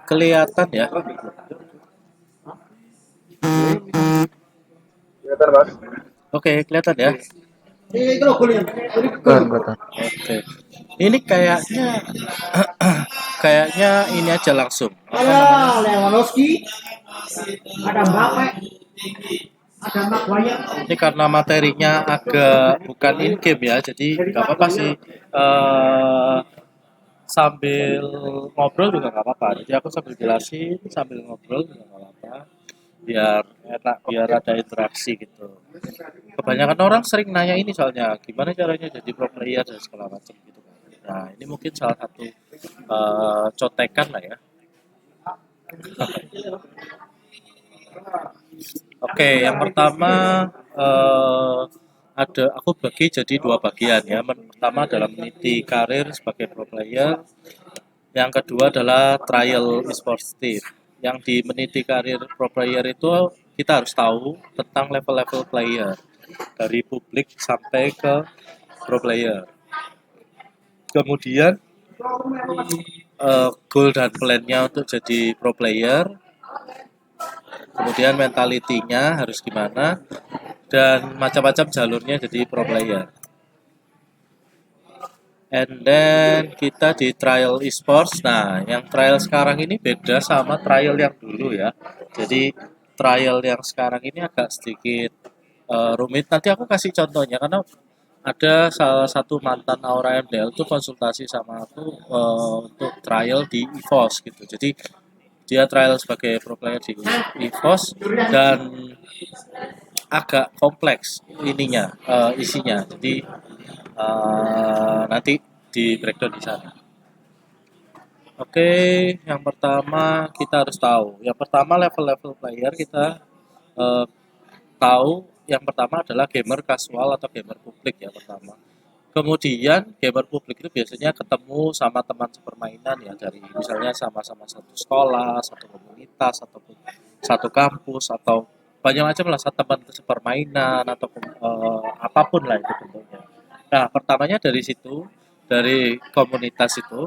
kelihatan ya. Kelihatan Mas. Oke, kelihatan ya. Kelihatan. Oke. Ini kayaknya ini aja langsung. Apa namanya? Lewandowski, ada Mbappe, ada Maguire. Ini karena materinya agak bukan in game ya, jadi nggak apa-apa sih. Sambil ngobrol juga nggak apa-apa. Jadi aku sambil jelasin, sambil ngobrol juga nggak apa-apa. Biar enak, biar ada interaksi gitu. Kebanyakan orang sering nanya ini soalnya, gimana caranya jadi pro player dan segala macam gitu kan. Nah, ini mungkin salah satu contekan lah ya. Oke, yang pertama ada aku bagi jadi dua bagian ya. Pertama adalah meniti karir sebagai pro player. Yang kedua adalah trial esports team. Yang di meniti karir pro player itu kita harus tahu tentang level-level player dari publik sampai ke pro player. Kemudian goal dan plan-nya untuk jadi pro player, kemudian mentalitinya harus gimana, dan macam-macam jalurnya jadi pro player. And then kita di trial esports. Nah, yang trial sekarang ini beda sama trial yang dulu ya. Jadi trial yang sekarang ini agak sedikit rumit. Nanti aku kasih contohnya karena ada salah satu mantan Aura MDL tuh konsultasi sama aku untuk trial di EVOS gitu. Jadi dia trial sebagai pro player di EVOS dan agak kompleks ininya isinya. Jadi nanti di breakdown di sana. Oke, yang pertama kita harus tahu. Yang pertama level-level player kita tahu. Yang pertama adalah gamer casual atau gamer publik ya pertama. Kemudian gamer publik itu biasanya ketemu sama teman sepermainan ya dari misalnya sama-sama satu sekolah, satu komunitas ataupun satu kampus atau banyak macam lah satu teman sepermainan ataupun apapun lah itu bentuknya. Nah, pertamanya dari situ, dari komunitas itu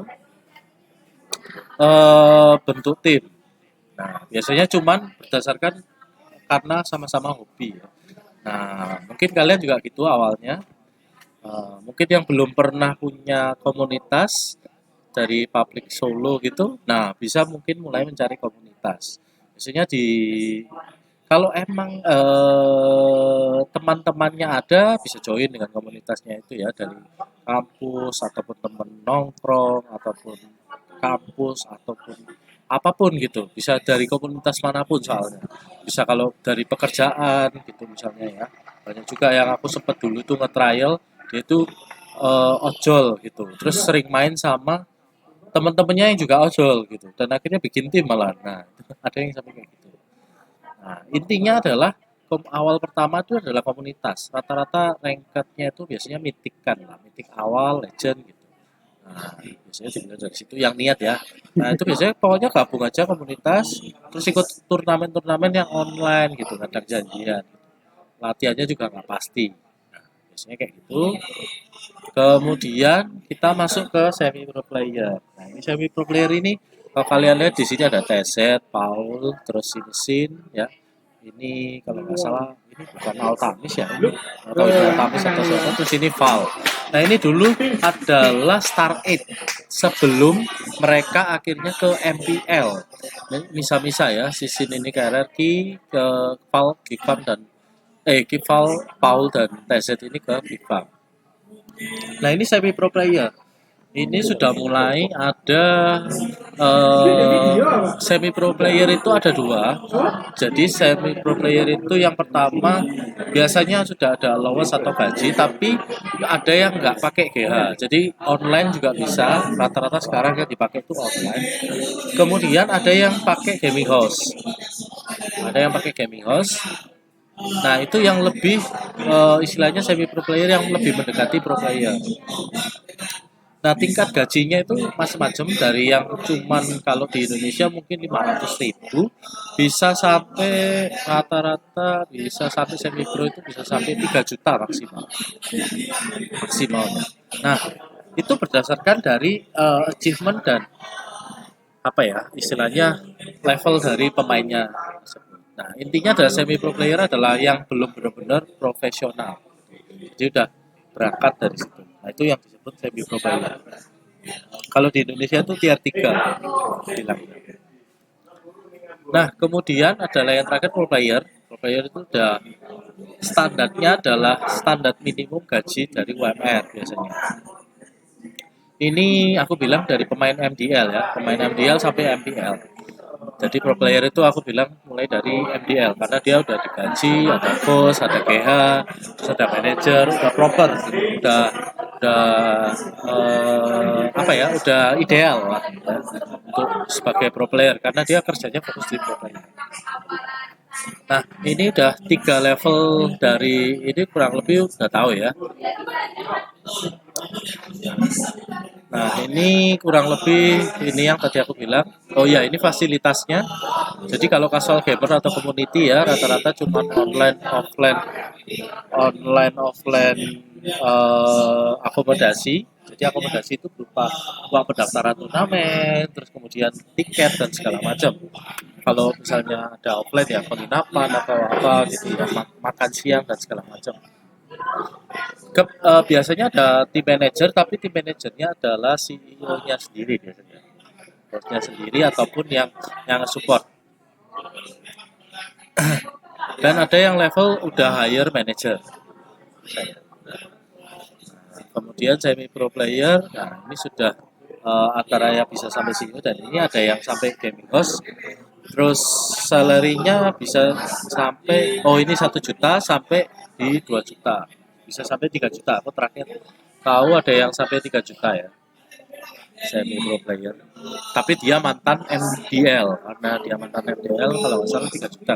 bentuk tim. Nah, biasanya cuman berdasarkan karena sama-sama hobi ya. Nah, mungkin kalian juga gitu awalnya. Mungkin yang belum pernah punya komunitas dari public solo gitu, nah bisa mungkin mulai mencari komunitas. Biasanya di kalau emang teman-temannya ada bisa join dengan komunitasnya itu ya dari kampus ataupun teman nongkrong ataupun kampus ataupun apapun gitu bisa dari komunitas manapun soalnya bisa kalau dari pekerjaan gitu misalnya ya banyak juga yang aku sempat dulu tuh nge-trial dia itu ojol gitu terus sering main sama teman-temannya yang juga ojol gitu dan akhirnya bikin tim malah nah ada yang sampai kayak gitu. Nah, intinya adalah awal pertama itu adalah komunitas. Rata-rata rankednya itu biasanya mitik kan lah, mitik awal, legend gitu. Nah, biasanya dimulai dari situ yang niat ya. Nah, itu biasanya pokoknya gabung aja komunitas, terus ikut turnamen-turnamen yang online gitu, kadang janjian. Latihannya juga nggak pasti. Nah, biasanya kayak gitu. Kemudian kita masuk ke semi pro player. Nah, ini semi pro player ini kalau kalian lihat di sini ada Teset, Paul, terus Sin ya. Ini kalau nggak salah ini bukan Altamis ya ini atau ini Altamis atau siapa terus ini Val. Nah ini dulu adalah Star 8 sebelum mereka akhirnya ke MPL. Misa-misa ya, Sisin ini ke RRQ, ke Val, Gifam dan Gifal, Paul dan Teset ini ke Gifam. Nah ini semi pro player. Ini sudah mulai ada semi pro player itu ada dua. Jadi semi pro player itu yang pertama biasanya sudah ada allowance atau gaji, tapi ada yang nggak pakai GH. Jadi online juga bisa. Rata-rata sekarang yang dipakai itu online. Kemudian ada yang pakai gaming house. Ada yang pakai gaming house. Nah itu yang lebih istilahnya semi pro player yang lebih mendekati pro player. Nah tingkat gajinya itu macam-macam dari yang cuman kalau di Indonesia mungkin 500.000 bisa sampai rata-rata bisa sampai semi pro itu bisa sampai 3 juta maksimalnya. Nah itu berdasarkan dari achievement dan apa ya istilahnya level dari pemainnya tersebut. Nah intinya adalah semi pro player adalah yang belum benar-benar profesional. Jadi udah berangkat dari situ. Nah itu yang disebut semi pro player. Kalau di Indonesia itu tier 3 bilang. Nah kemudian adalah yang terakhir pro player. Pro player itu udah standarnya adalah standar minimum gaji dari UMR biasanya. Ini aku bilang dari pemain MDL ya, pemain MDL sampai MPL. Jadi pro player itu aku bilang mulai dari MDL karena dia udah digaji, ada coach, ada GH, terus ada manajer, udah proper, udah apa ya, udah ideal lah ya, untuk sebagai pro player karena dia kerjanya fokus di pro player. Nah ini udah 3 level dari ini kurang lebih udah tahu ya. Nah, ini kurang lebih ini yang tadi aku bilang. Oh ya, ini fasilitasnya. Jadi kalau casual gamer atau community ya rata-rata cuma online offline akomodasi. Jadi akomodasi itu berupa uang pendaftaran turnamen, terus kemudian tiket dan segala macam. Kalau misalnya ada offline ya penginapan atau apa gitu ya, makan siang dan segala macam. Biasanya ada tim manager, tapi tim manajernya adalah CEO-nya sendiri biasanya, bosnya sendiri ataupun yang support. Dan ada yang level udah hire manager. Kemudian semi pro player, nah ini sudah antara yang bisa sampai CEO dan ini ada yang sampai gaming host. Terus salary-nya bisa sampai ini 1 juta sampai di 2 juta. Bisa sampai 3 juta. Aku terakhir tahu ada yang sampai 3 juta ya. Semi pro player. Tapi dia mantan MDL karena dia mantan MDL kalau nggak salah 3 juta.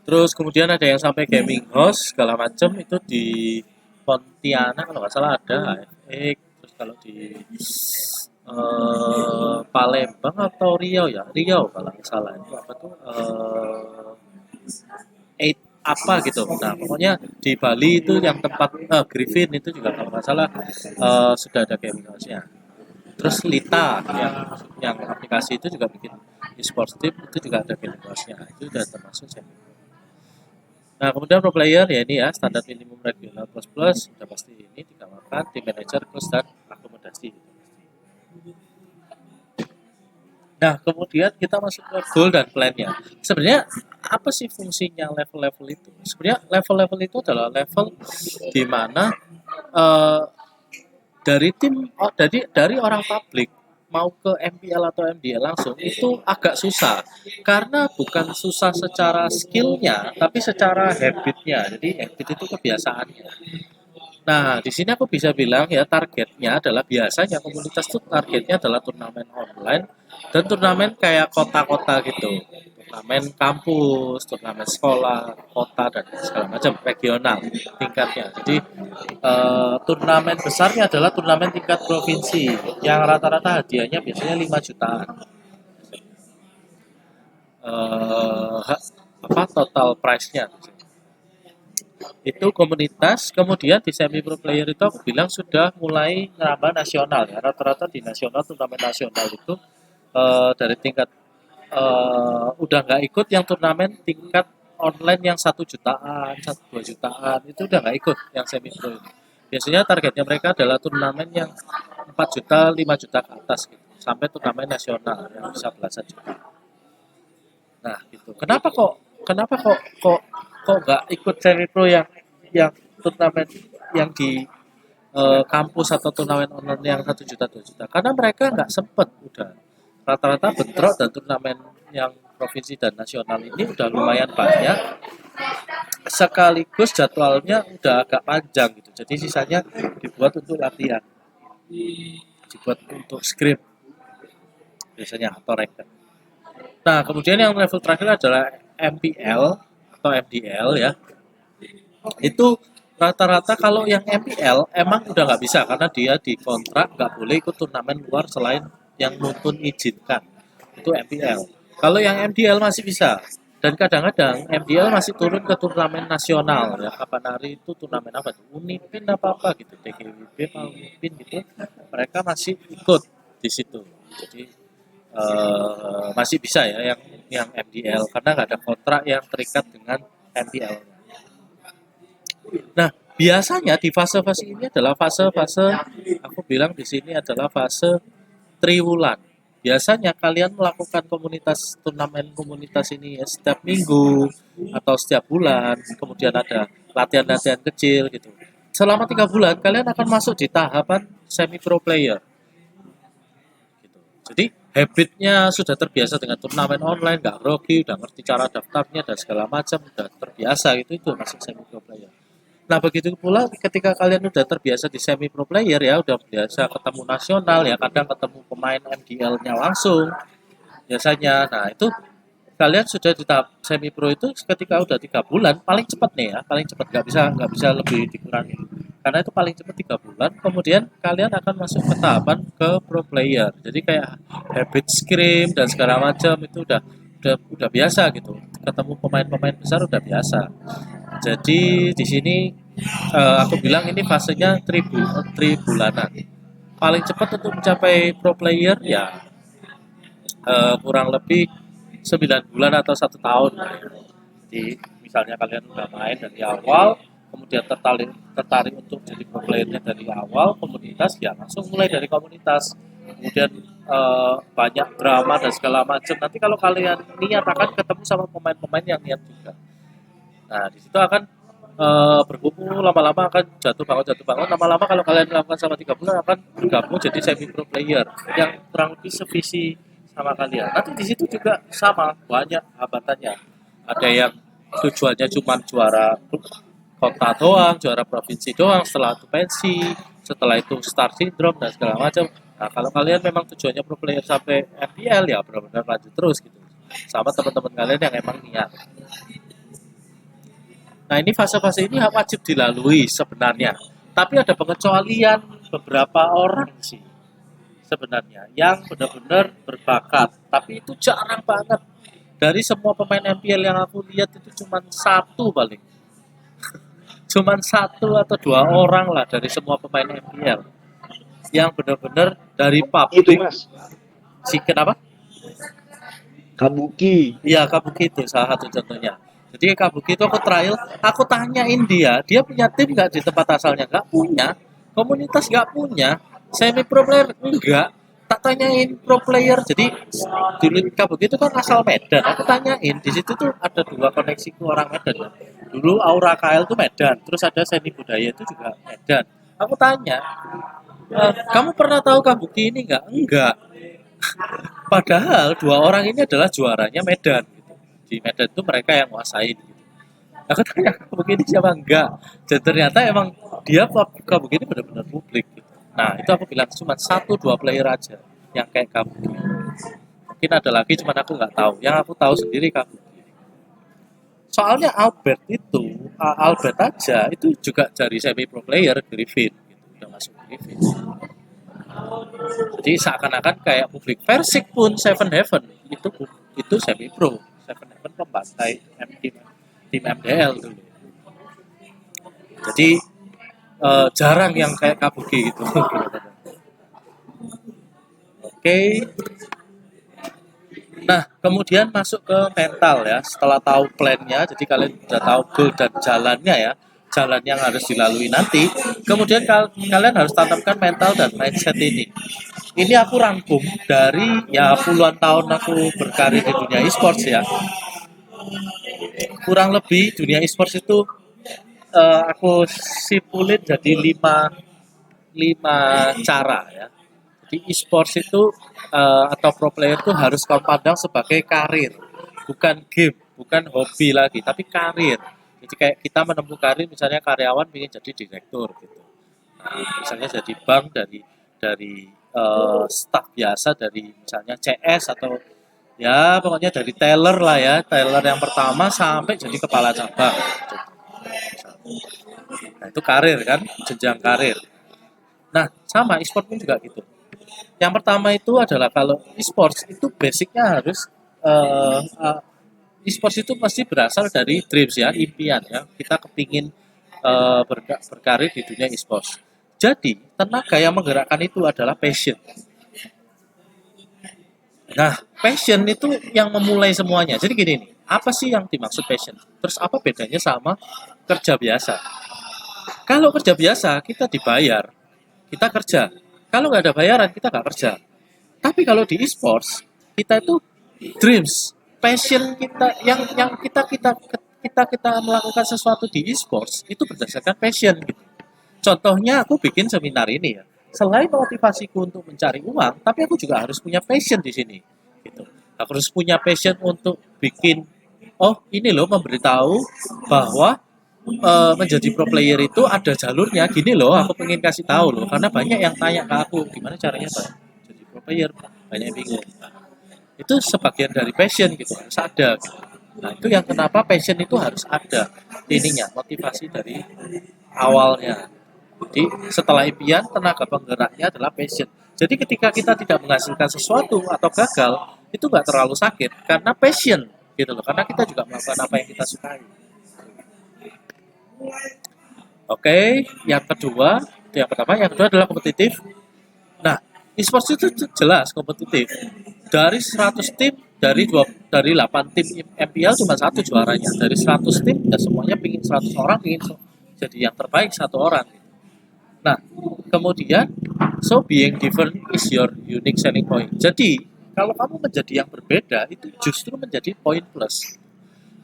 Terus kemudian ada yang sampai gaming host segala macam itu di Pontianak kalau nggak salah ada HFX. Terus kalau di Palembang atau Riau ya Riau kalau nggak salah itu apa tuh eight apa gitu. Nah pokoknya di Bali itu yang tempat Griffin itu juga kalau nggak salah sudah ada gaming house-nya. Terus Lita yang aplikasi itu juga bikin e-sports team itu juga ada gaming house-nya. Itu sudah termasuk semi. Nah kemudian pro player ya ini ya standar minimum regional plus plus sudah pasti ini ditambahkan tim manager plus dan akomodasi. Nah, kemudian kita masuk ke goal dan plan-nya. Sebenarnya apa sih fungsinya level-level itu? Sebenarnya level-level itu adalah level di mana eh, dari tim dari orang publik mau ke MPL atau MDL langsung itu agak susah karena bukan susah secara skillnya tapi secara habitnya. Jadi habit itu kebiasaannya. Nah, di sini aku bisa bilang ya targetnya adalah biasanya komunitas itu targetnya adalah turnamen online dan turnamen kayak kota-kota gitu. Turnamen kampus, turnamen sekolah, kota dan segala macam regional tingkatnya. Jadi turnamen besarnya adalah turnamen tingkat provinsi yang rata-rata hadiahnya biasanya 5 jutaan. Apa total price-nya? Itu komunitas, kemudian di semi pro player itu aku bilang sudah mulai ngerambah nasional ya, rata-rata di nasional turnamen nasional itu dari tingkat udah nggak ikut yang turnamen tingkat online yang 1 jutaan, 1 2 jutaan itu udah nggak ikut yang semi pro itu. Biasanya targetnya mereka adalah turnamen yang 4 juta, 5 juta ke atas gitu, sampai turnamen nasional yang bisa belasan juta. Nah, gitu. Kenapa kok nggak ikut semi pro yang turnamen yang di kampus atau turnamen online yang 1 juta 2 juta? Karena mereka nggak sempet udah rata-rata bentrok dan turnamen yang provinsi dan nasional ini udah lumayan banyak sekaligus jadwalnya udah agak panjang gitu. Jadi sisanya dibuat untuk latihan, dibuat untuk script biasanya atau record. Nah, kemudian yang level terakhir adalah MPL atau MDL ya. Itu rata-rata kalau yang MPL emang udah nggak bisa karena dia dikontrak nggak boleh ikut turnamen luar selain yang nuntun izinkan. Itu MPL. Kalau yang MDL masih bisa. Dan kadang-kadang MDL masih turun ke turnamen nasional ya. Kapan hari itu turnamen apa tuh? Unipin apa-apa gitu. TGWB, Unipin gitu. Mereka masih ikut. di situ. Jadi masih bisa ya yang MDL karena nggak ada kontrak yang terikat dengan MPL. Nah, biasanya di fase-fase ini adalah fase-fase aku bilang di sini adalah fase triwulan. Biasanya kalian melakukan turnamen komunitas ini ya setiap minggu atau setiap bulan, kemudian ada latihan-latihan kecil gitu. Selama 3 bulan kalian akan masuk di tahapan semi pro player. Gitu. Jadi habitnya sudah terbiasa dengan turnamen online, nggak grogi, udah ngerti cara daftarnya dan segala macam, udah terbiasa gitu itu masuk semi pro player. Nah, begitu pula ketika kalian udah terbiasa di semi pro player ya, udah biasa ketemu nasional ya, kadang ketemu pemain MDL-nya langsung biasanya. Nah, itu kalian sudah di tahap semi pro itu ketika udah 3 bulan, paling cepat nih ya, paling cepat nggak bisa lebih dikurangi. Karena itu paling cepat 3 bulan, kemudian kalian akan masuk ke tahapan ke pro player. Jadi kayak habit scrim dan segala macam itu udah biasa gitu. Ketemu pemain-pemain besar udah biasa. Jadi di sini aku bilang ini fasenya tribulanan. Paling cepat untuk mencapai pro player ya kurang lebih 9 bulan atau 1 tahun. Jadi misalnya kalian udah main dari awal, kemudian tertarik untuk jadi pro playernya dari awal komunitas ya langsung mulai dari komunitas. Kemudian banyak drama dan segala macam. Nanti kalau kalian niat akan ketemu sama pemain-pemain yang niat juga. Nah, di situ akan berkumpul lama-lama akan jatuh bangun lama-lama kalau kalian melakukan selama 3 bulan akan bergabung jadi semi pro player yang kurang lebih sevisi sama kalian. Nanti di situ juga sama banyak hambatannya. Ada yang tujuannya cuma juara kota doang, juara provinsi doang, setelah itu pensi, setelah itu star syndrome dan segala macam. Nah, kalau kalian memang tujuannya pro player sampai MPL ya benar-benar lanjut terus gitu. Sama teman-teman kalian yang emang niat. Nah, ini fase-fase ini wajib dilalui sebenarnya. Tapi ada pengecualian beberapa orang sih sebenarnya yang benar-benar berbakat. Tapi itu jarang banget. Dari semua pemain MPL yang aku lihat itu cuma satu paling. Cuma 1 atau 2 orang lah dari semua pemain MPL yang benar-benar dari Itu publik. mas, Si kenapa? Kabuki. Iya, Kabuki itu salah satu contohnya. Jadi Kabuki itu aku trial, aku tanyain dia punya tim nggak di tempat asalnya? Nggak punya. Komunitas nggak punya. Semi pro player enggak. Tak tanyain pro player. Jadi dulu Kabuki itu kan asal Medan. Aku tanyain di situ tuh ada 2 koneksiku orang Medan. Kan. Dulu Aura KL tuh Medan, terus ada Seni Budaya itu juga Medan. Aku tanya, kamu pernah tahu Kabuki ini nggak? Enggak. Padahal 2 orang ini adalah juaranya Medan. Gitu. Di Medan itu mereka yang nguasain. Gitu. Aku tanya Kabuki ini siapa enggak? Dan ternyata emang dia Kabuki ini benar-benar publik. Gitu. Nah itu aku bilang cuma 1-2 player aja yang kayak Kabuki. Mungkin ada lagi cuma aku nggak tahu. Yang aku tahu sendiri Kabuki. Soalnya Albert aja itu juga dari semi pro player Griffin. Gitu. Udah masuk Griffin. Jadi seakan-akan kayak publik Persik pun Seven Heaven itu semi pro. Seven Heaven pembantai tim MDL dulu. Jadi jarang yang kayak Kabuki gitu. Oke. Nah, kemudian masuk ke mental ya. Setelah tahu plannya, jadi kalian sudah tahu goal dan jalannya ya. Jalan yang harus dilalui nanti. Kemudian kalian harus tanamkan mental dan mindset ini. Ini aku rangkum dari ya puluhan tahun aku berkarir di dunia e-sports ya. Kurang lebih dunia e-sports itu aku simpulin jadi lima cara ya. Jadi e-sports itu atau pro player itu harus kau pandang sebagai karir, bukan game, bukan hobi lagi, tapi karir. Jadi kayak kita menempuh karir, misalnya karyawan ingin jadi direktur gitu. Nah, misalnya jadi bank dari staff biasa dari misalnya CS atau ya pokoknya dari teller lah ya, teller yang pertama sampai jadi kepala cabang. Gitu. Nah itu karir kan, jenjang karir. Nah sama e-sport pun juga gitu. Yang pertama itu adalah kalau e-sports itu basicnya harus e-sports itu pasti berasal dari dreams ya, impian ya. Kita kepingin berkarir di dunia e-sports. Jadi tenaga yang menggerakkan itu adalah passion. Nah, passion itu yang memulai semuanya. Jadi gini nih, apa sih yang dimaksud passion? Terus apa bedanya sama kerja biasa? Kalau kerja biasa, kita dibayar, kita kerja. Kalau nggak ada bayaran, kita nggak kerja. Tapi kalau di e-sports, kita itu dreams, passion kita yang kita melakukan sesuatu di e-sports itu berdasarkan passion gitu. Contohnya aku bikin seminar ini ya. Selain motivasiku untuk mencari uang, tapi aku juga harus punya passion di sini. Gitu. Aku harus punya passion untuk bikin, oh ini loh memberitahu bahwa menjadi pro player itu ada jalurnya. Gini loh, aku pengen kasih tahu loh. Karena banyak yang tanya ke aku, gimana caranya Pak jadi pro player? Banyak yang bingung. Itu sebagian dari passion gitu, harus ada. Gitu. Nah itu yang kenapa passion itu harus ada ininya, motivasi dari awalnya. Jadi setelah impian, tenaga penggeraknya adalah passion. Jadi ketika kita tidak menghasilkan sesuatu atau gagal, itu nggak terlalu sakit karena passion gitu loh. Karena kita juga melakukan apa yang kita sukai. Oke, yang kedua, itu yang pertama, yang kedua adalah kompetitif. Nah, e-sports itu jelas kompetitif. Dari 100 tim, dari 8 tim MPL cuma satu juaranya. Dari 100 tim, ya semuanya pingin 100 orang, pingin jadi yang terbaik satu orang. Nah, kemudian, so being different is your unique selling point. Jadi, kalau kamu menjadi yang berbeda, itu justru menjadi poin plus.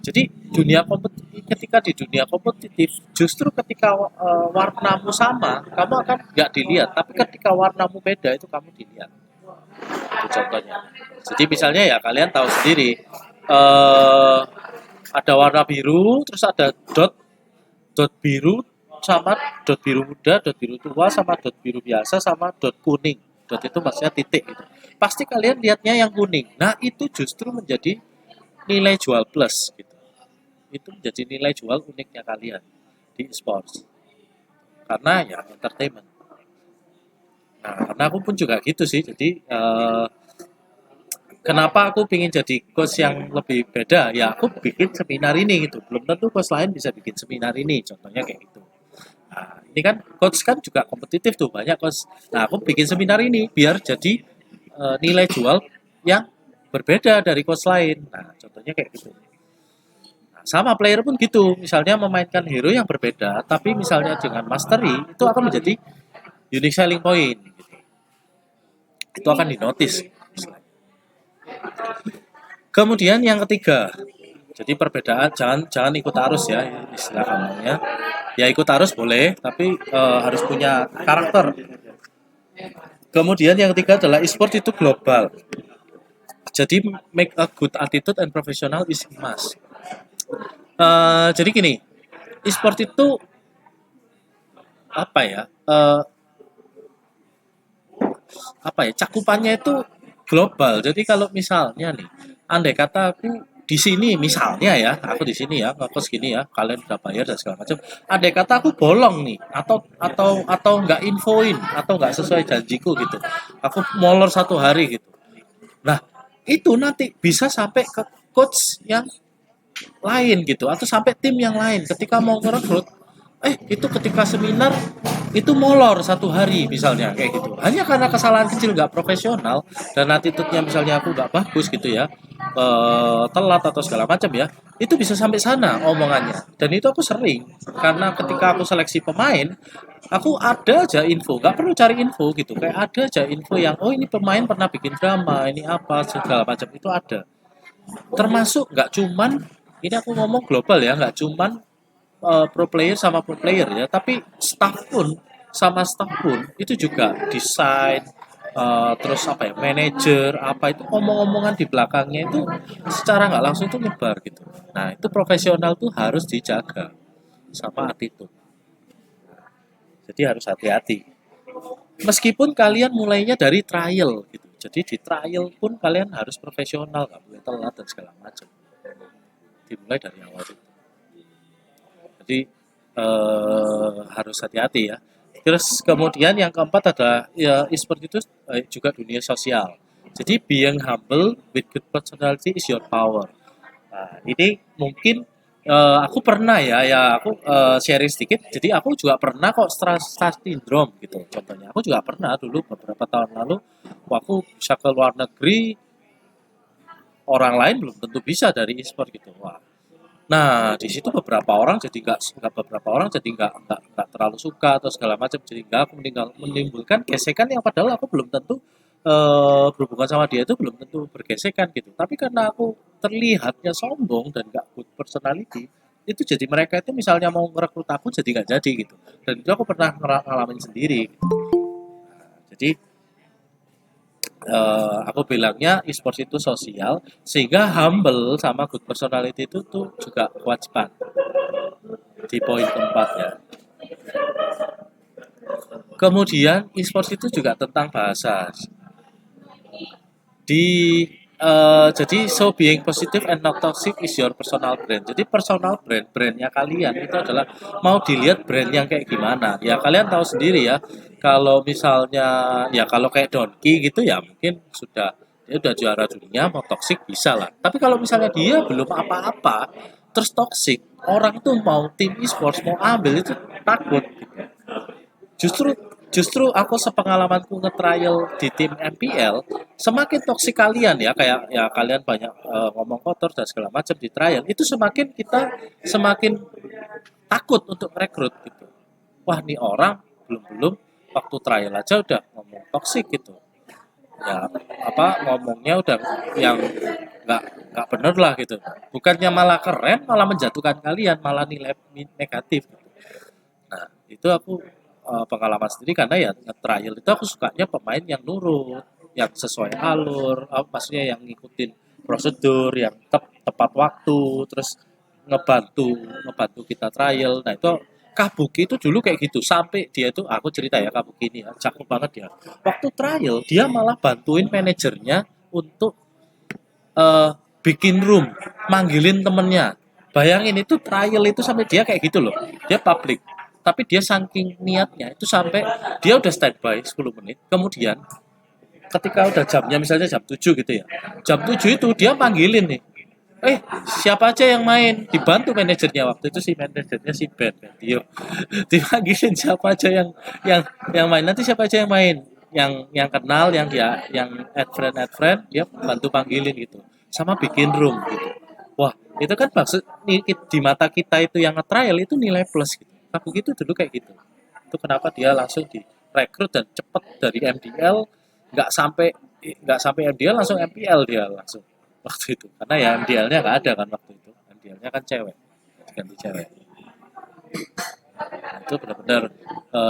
Jadi ketika di dunia kompetitif, justru ketika warnamu sama, kamu akan nggak dilihat. Tapi ketika warnamu beda, itu kamu dilihat. Itu contohnya. Jadi misalnya ya kalian tahu sendiri, ada warna biru, terus ada dot biru sama dot biru muda, dot biru tua sama dot biru biasa sama dot kuning. Dot itu maksudnya titik gitu. Pasti kalian lihatnya yang kuning. Nah itu justru menjadi nilai jual plus gitu. Itu menjadi nilai jual uniknya kalian di e-sports. Karena ya entertainment. Nah, karena aku pun juga gitu sih. Jadi kenapa aku ingin jadi coach yang lebih beda? Ya aku bikin seminar ini gitu. Belum tentu coach lain bisa bikin seminar ini. Contohnya kayak gitu. Nah, ini kan coach kan juga kompetitif tuh banyak coach. Nah, aku bikin seminar ini biar jadi nilai jual yang berbeda dari coach lain. Nah, contohnya kayak gitu. Sama player pun gitu, misalnya memainkan hero yang berbeda, tapi misalnya dengan mastery itu akan menjadi unique selling point. Gitu. Itu akan dinotis. Kemudian yang ketiga, jadi perbedaan jangan ikut arus ya istilah kamunya. Ya ikut arus boleh, tapi harus punya karakter. Kemudian yang ketiga adalah e-sport itu global. Jadi make a good attitude and professional is must. Jadi gini, e-sport itu apa ya? Cakupannya itu global. Jadi kalau misalnya nih, andai kata aku di sini misalnya ya, aku di sini ya, ngekos gini ya, kalian udah bayar dan segala macam. Andai kata aku bolong nih, atau nggak infoin, atau nggak sesuai janjiku gitu, aku molor 1 hari gitu. Nah, itu nanti bisa sampai ke coach yang lain gitu, atau sampai tim yang lain ketika mau ngerekrut itu ketika seminar itu molor 1 hari misalnya kayak gitu hanya karena kesalahan kecil nggak profesional dan attitude-nya misalnya aku nggak bagus gitu ya telat atau segala macam ya itu bisa sampai sana omongannya dan itu aku sering karena ketika aku seleksi pemain aku ada aja info nggak perlu cari info gitu kayak ada aja info yang oh ini pemain pernah bikin drama ini apa segala macam itu ada termasuk nggak cuman ini aku ngomong global ya nggak cuman pro player sama pro player ya, tapi staff pun sama staff pun itu juga desain terus apa ya manajer apa itu omong-omongan di belakangnya itu secara nggak langsung itu nyebar gitu. Nah itu profesional tuh harus dijaga sama attitude. Jadi harus hati-hati. Meskipun kalian mulainya dari trial gitu. Jadi di trial pun kalian harus profesional, nggak boleh telat dan segala macam. Dimulai dari awal itu. Jadi harus hati-hati ya. Terus kemudian yang keempat adalah ya e-sport itu juga dunia sosial. Jadi being humble with good personality is your power. Nah, ini mungkin aku pernah ya aku sharing sedikit. Jadi aku juga pernah kok star syndrome gitu. Contohnya aku juga pernah dulu beberapa tahun lalu waktu bisa ke luar negeri orang lain belum tentu bisa dari e-sport gitu. Wah. Nah, di situ beberapa orang jadi nggak beberapa orang jadi nggak terlalu suka atau segala macam jadi nggak aku menimbulkan gesekan yang padahal aku belum tentu berhubungan sama dia itu belum tentu bergesekan gitu. Tapi karena aku terlihatnya sombong dan nggak good personality, itu jadi mereka itu misalnya mau merekrut aku jadi nggak jadi gitu. Dan itu aku pernah ngalamin sendiri. Gitu. Jadi aku bilangnya e-sports itu sosial sehingga humble sama good personality itu tuh juga kewajiban di poin keempat ya. Kemudian e-sports itu juga tentang bahasa. Di jadi so being positive and not toxic is your personal brand. Jadi personal brandnya kalian itu adalah mau dilihat brand yang kayak gimana. Ya kalian tahu sendiri ya. Kalau misalnya ya kalau kayak Donkey gitu ya mungkin dia udah juara dunia mau toxic bisa lah. Tapi kalau misalnya dia belum apa-apa terus toxic, orang tuh mau tim e-sports mau ambil itu takut. Justru justru aku sepengalamanku nge-trial di tim MPL, semakin toksik kalian ya kayak ya kalian banyak ngomong kotor dan segala macam di trial, itu semakin kita semakin takut untuk rekrut gitu. Wah, nih orang belum-belum waktu trial aja udah ngomong toksik gitu. Ya apa ngomongnya udah yang nggak nggak bener lah gitu. Bukannya malah keren, malah menjatuhkan kalian, malah nilai negatif. Nah, itu aku pengalaman sendiri karena ya nge-trial itu aku sukanya pemain yang nurut, yang sesuai alur, maksudnya yang ngikutin prosedur, yang tepat waktu, terus ngebantu ngebantu kita trial. Nah, itu Kabuki itu dulu kayak gitu sampai dia itu aku cerita ya Kabuki ini ya, cakep banget dia. Waktu trial dia malah bantuin manajernya untuk eh, bikin room, manggilin temennya. Bayangin itu trial itu sampai dia kayak gitu loh. Dia public. Tapi dia saking niatnya itu sampai dia udah standby 10 menit. Kemudian ketika udah jamnya misalnya jam 7 gitu ya. Jam 7 itu dia panggilin nih. Siapa aja yang main? Dibantu manajernya waktu itu si manajernya si Ben. Dia dipanggilin siapa aja yang main. Nanti siapa aja yang main? Yang kenal, yang dia yang add friend, dia bantu panggilin gitu. Sama bikin room gitu. Wah, itu kan maksud di mata kita itu yang nge-trial itu nilai plus gitu. Aku gitu dulu kayak gitu. Itu kenapa dia langsung direkrut dan cepet dari MDL nggak sampai MDL langsung MPL dia langsung waktu itu karena ya MDL-nya nggak ada kan waktu itu MDL-nya kan cewek ganti cewek nah, itu benar-benar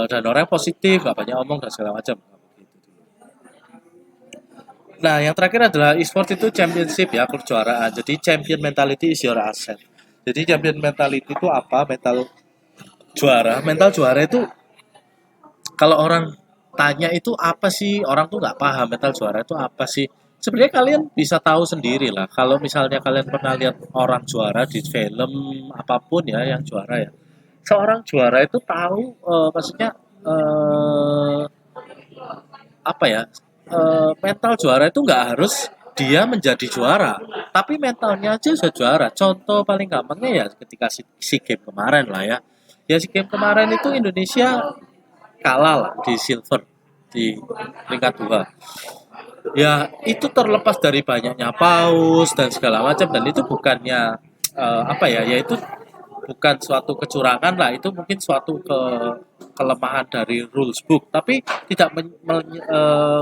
dan orang positif nggak banyak omong dan segala macam nah yang terakhir adalah e-sport itu championship ya kejuaraan jadi champion mentality is your asset jadi champion mentality itu apa mental juara itu kalau orang tanya itu apa sih orang tuh nggak paham mental juara itu apa sih sebenarnya kalian bisa tahu sendiri lah kalau misalnya kalian pernah lihat orang juara di film apapun ya yang juara ya seorang juara itu tahu maksudnya eh, apa ya mental juara itu nggak harus dia menjadi juara tapi mentalnya aja sudah juara contoh paling gampangnya ya ketika si game kemarin lah ya si game kemarin itu Indonesia kalah lah di silver di peringkat 2 ya itu terlepas dari banyaknya paus dan segala macam dan itu bukannya apa ya itu bukan suatu kecurangan lah itu mungkin suatu kelemahan dari rules book tapi tidak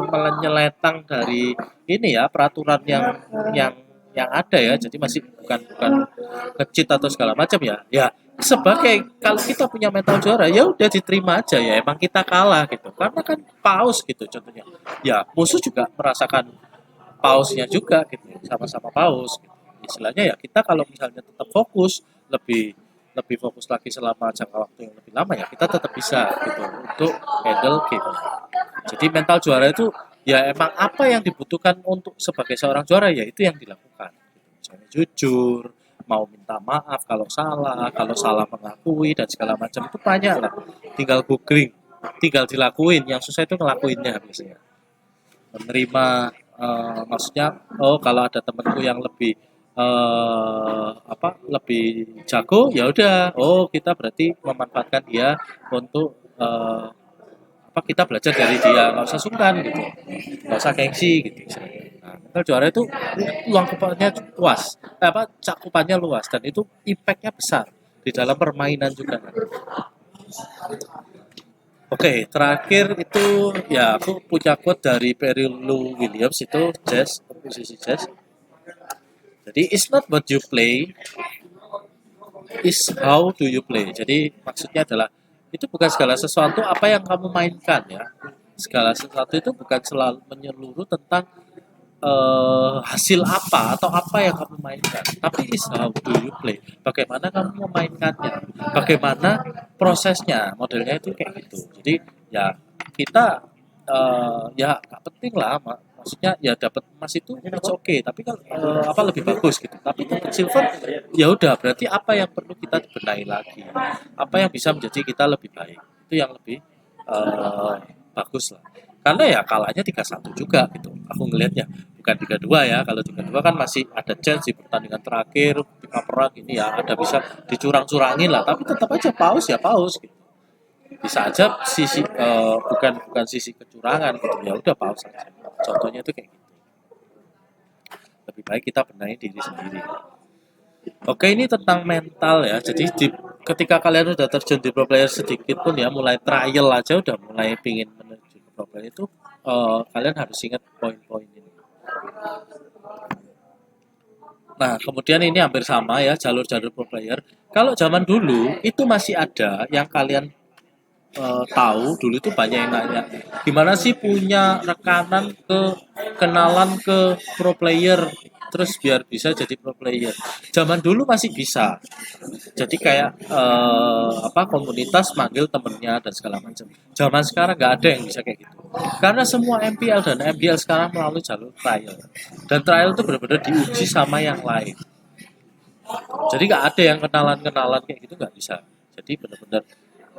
menyeletang dari ini ya peraturan yang yang ada ya jadi masih bukan bukan ngecit atau segala macam ya sebagai kalau kita punya mental juara ya udah diterima aja ya emang kita kalah gitu karena kan paus gitu contohnya ya musuh juga merasakan pausnya juga gitu sama-sama paus gitu. Istilahnya ya kita kalau misalnya tetap fokus lebih lebih fokus lagi selama jangka waktu yang lebih lama ya kita tetap bisa gitu untuk handle game. Jadi mental juara itu ya emang apa yang dibutuhkan untuk sebagai seorang juara ya itu yang dilakukan. Misalnya jujur, mau minta maaf kalau salah mengakui dan segala macam itu banyak lah. Tinggal googling, tinggal dilakuin. Yang susah itu ngelakuinnya biasanya. Menerima maksudnya kalau ada temanku yang lebih lebih jago ya udah kita berarti memanfaatkan dia untuk kita belajar dari dia nggak usah sungkan gitu nggak usah gengsi gitu nah, MPL juara itu cakupannya luas, cakupannya luas dan itu impactnya besar di dalam permainan juga. Oke, terakhir itu ya aku punya quote dari Perry Lou Williams itu jazz, musisi jazz. Jadi it's not what you play, is how do you play. Jadi maksudnya adalah itu bukan segala sesuatu apa yang kamu mainkan ya. Segala sesuatu itu bukan selalu menyeluruh tentang hasil apa atau apa yang kamu mainkan, tapi is how do you play. Bagaimana kamu memainkannya, bagaimana prosesnya, modelnya itu kayak gitu. Jadi ya kita ya nggak penting lah, maksudnya ya dapat emas itu it's okay, tapi kan apa lebih bagus gitu. Tapi dapat silver ya udah berarti apa yang perlu kita benahi lagi, apa yang bisa menjadi kita lebih baik itu yang lebih bagus lah. Karena ya kalahnya 3-1 juga gitu. Aku ngelihatnya bukan 3-2 ya. Kalau 3-2 kan masih ada chance di pertandingan terakhir ketika perang ini ya ada bisa dicurang-curangin lah. Tapi tetap aja paus ya paus gitu. Bisa aja sisi bukan sisi kecurangan gitu. Ya udah paus aja. Contohnya itu kayak gitu. Lebih baik kita benahi diri sendiri. Oke, ini tentang mental ya. Jadi ketika kalian udah terjun di pro player sedikit pun ya, mulai trial aja udah mulai pingin menuju ke pro player itu, kalian harus ingat poin-poin ini. Nah, kemudian ini hampir sama ya jalur-jalur pro player. Kalau zaman dulu itu masih ada yang kalian tahu dulu itu banyak yang nanya gimana sih punya rekanan kenalan ke pro player terus biar bisa jadi pro player. Zaman dulu masih bisa. Jadi kayak komunitas manggil temennya dan segala macam. Zaman sekarang nggak ada yang bisa kayak gitu. Karena semua MPL dan MBL sekarang melalui jalur trial. Dan trial itu benar-benar diuji sama yang lain. Jadi nggak ada yang kenalan-kenalan kayak gitu nggak bisa. Jadi benar-benar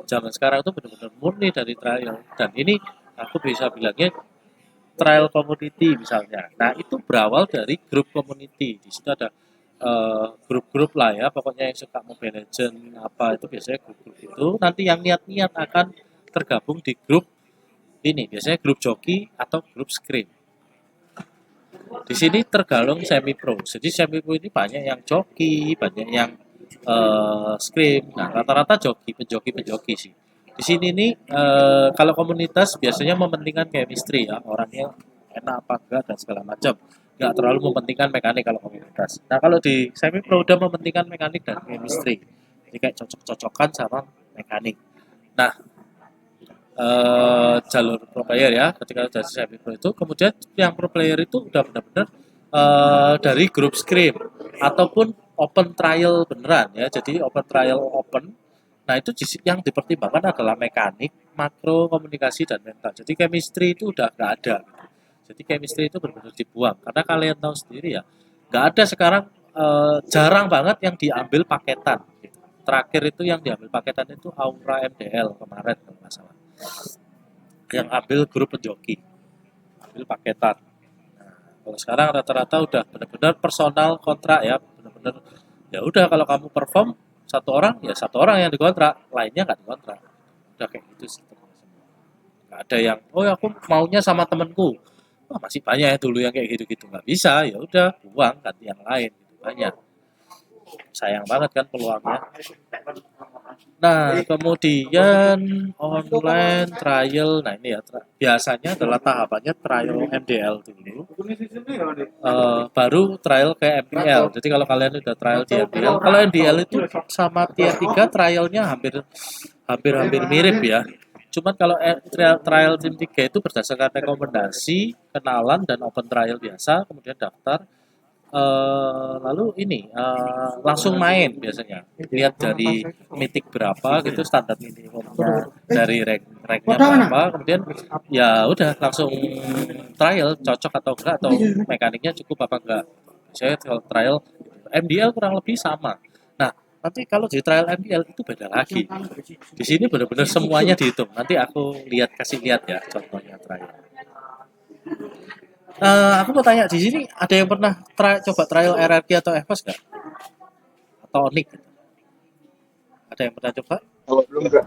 zaman sekarang itu benar-benar murni dari trial. Dan ini aku bisa bilangnya trial community misalnya. Nah itu berawal dari grup community. Di situ ada grup-grup lah ya, pokoknya yang suka Mobile Legends apa itu biasanya grup-grup itu nanti yang niat-niat akan tergabung di grup ini biasanya grup joki atau grup scrim. Di sini tergolong semi pro. Jadi semi pro ini banyak yang joki, banyak yang scrim. Nah rata-rata joki, penjoki sih. Di sini nih kalau komunitas biasanya mementingkan chemistry ya, orangnya enak apa enggak dan segala macam. Nggak terlalu mementingkan mekanik kalau komunitas. Nah kalau di semi pro udah mementingkan mekanik dan chemistry. Jadi kayak cocok-cocokan sama mekanik. Nah jalur pro player ya ketika udah semi pro itu kemudian yang pro player itu udah benar-benar dari grup scrim ataupun open trial beneran ya. Jadi open trial open. Nah itu yang dipertimbangkan adalah mekanik, makro, komunikasi, dan mental. Jadi chemistry itu udah nggak ada. Jadi chemistry itu benar-benar dibuang. Karena kalian tahu sendiri ya, nggak ada sekarang jarang banget yang diambil paketan. Gitu. Terakhir itu yang diambil paketan itu Aura MDL kemarin kalau nggak salah. Yang ambil grup penjoki, ambil paketan. Nah, kalau sekarang rata-rata udah benar-benar personal kontrak ya, benar-benar ya udah kalau kamu perform satu orang yang dikontrak, lainnya nggak dikontrak. Udah kayak gitu sih. Nggak ada yang, oh aku maunya sama temenku. Wah, masih banyak ya dulu yang kayak gitu-gitu. Nggak bisa, ya udah buang ganti yang lain. Gitu. Banyak. Sayang banget kan peluangnya. Nah, kemudian online trial. Nah, ini ya biasanya adalah tahapannya trial MDL dulu. Baru trial ke MPL. Jadi kalau kalian udah trial di MPL, kalau MDL itu sama tier 3 trialnya hampir mirip ya. Cuman kalau trial tim 3 itu berdasarkan rekomendasi, kenalan dan open trial biasa, kemudian daftar lalu ini langsung main biasanya lihat dari mitik berapa gitu standar minimumnya dari ranknya berapa kemudian ya udah langsung trial cocok atau enggak atau mekaniknya cukup apa enggak saya kalau trial MDL kurang lebih sama. Nah nanti kalau di trial MDL itu beda lagi di sini benar-benar semuanya dihitung nanti aku kasih lihat ya contohnya trial. Aku mau tanya di sini ada yang pernah coba trial RRQ atau EVOS nggak? Atau Onyx? Gitu? Ada yang pernah coba? Kalau belum enggak.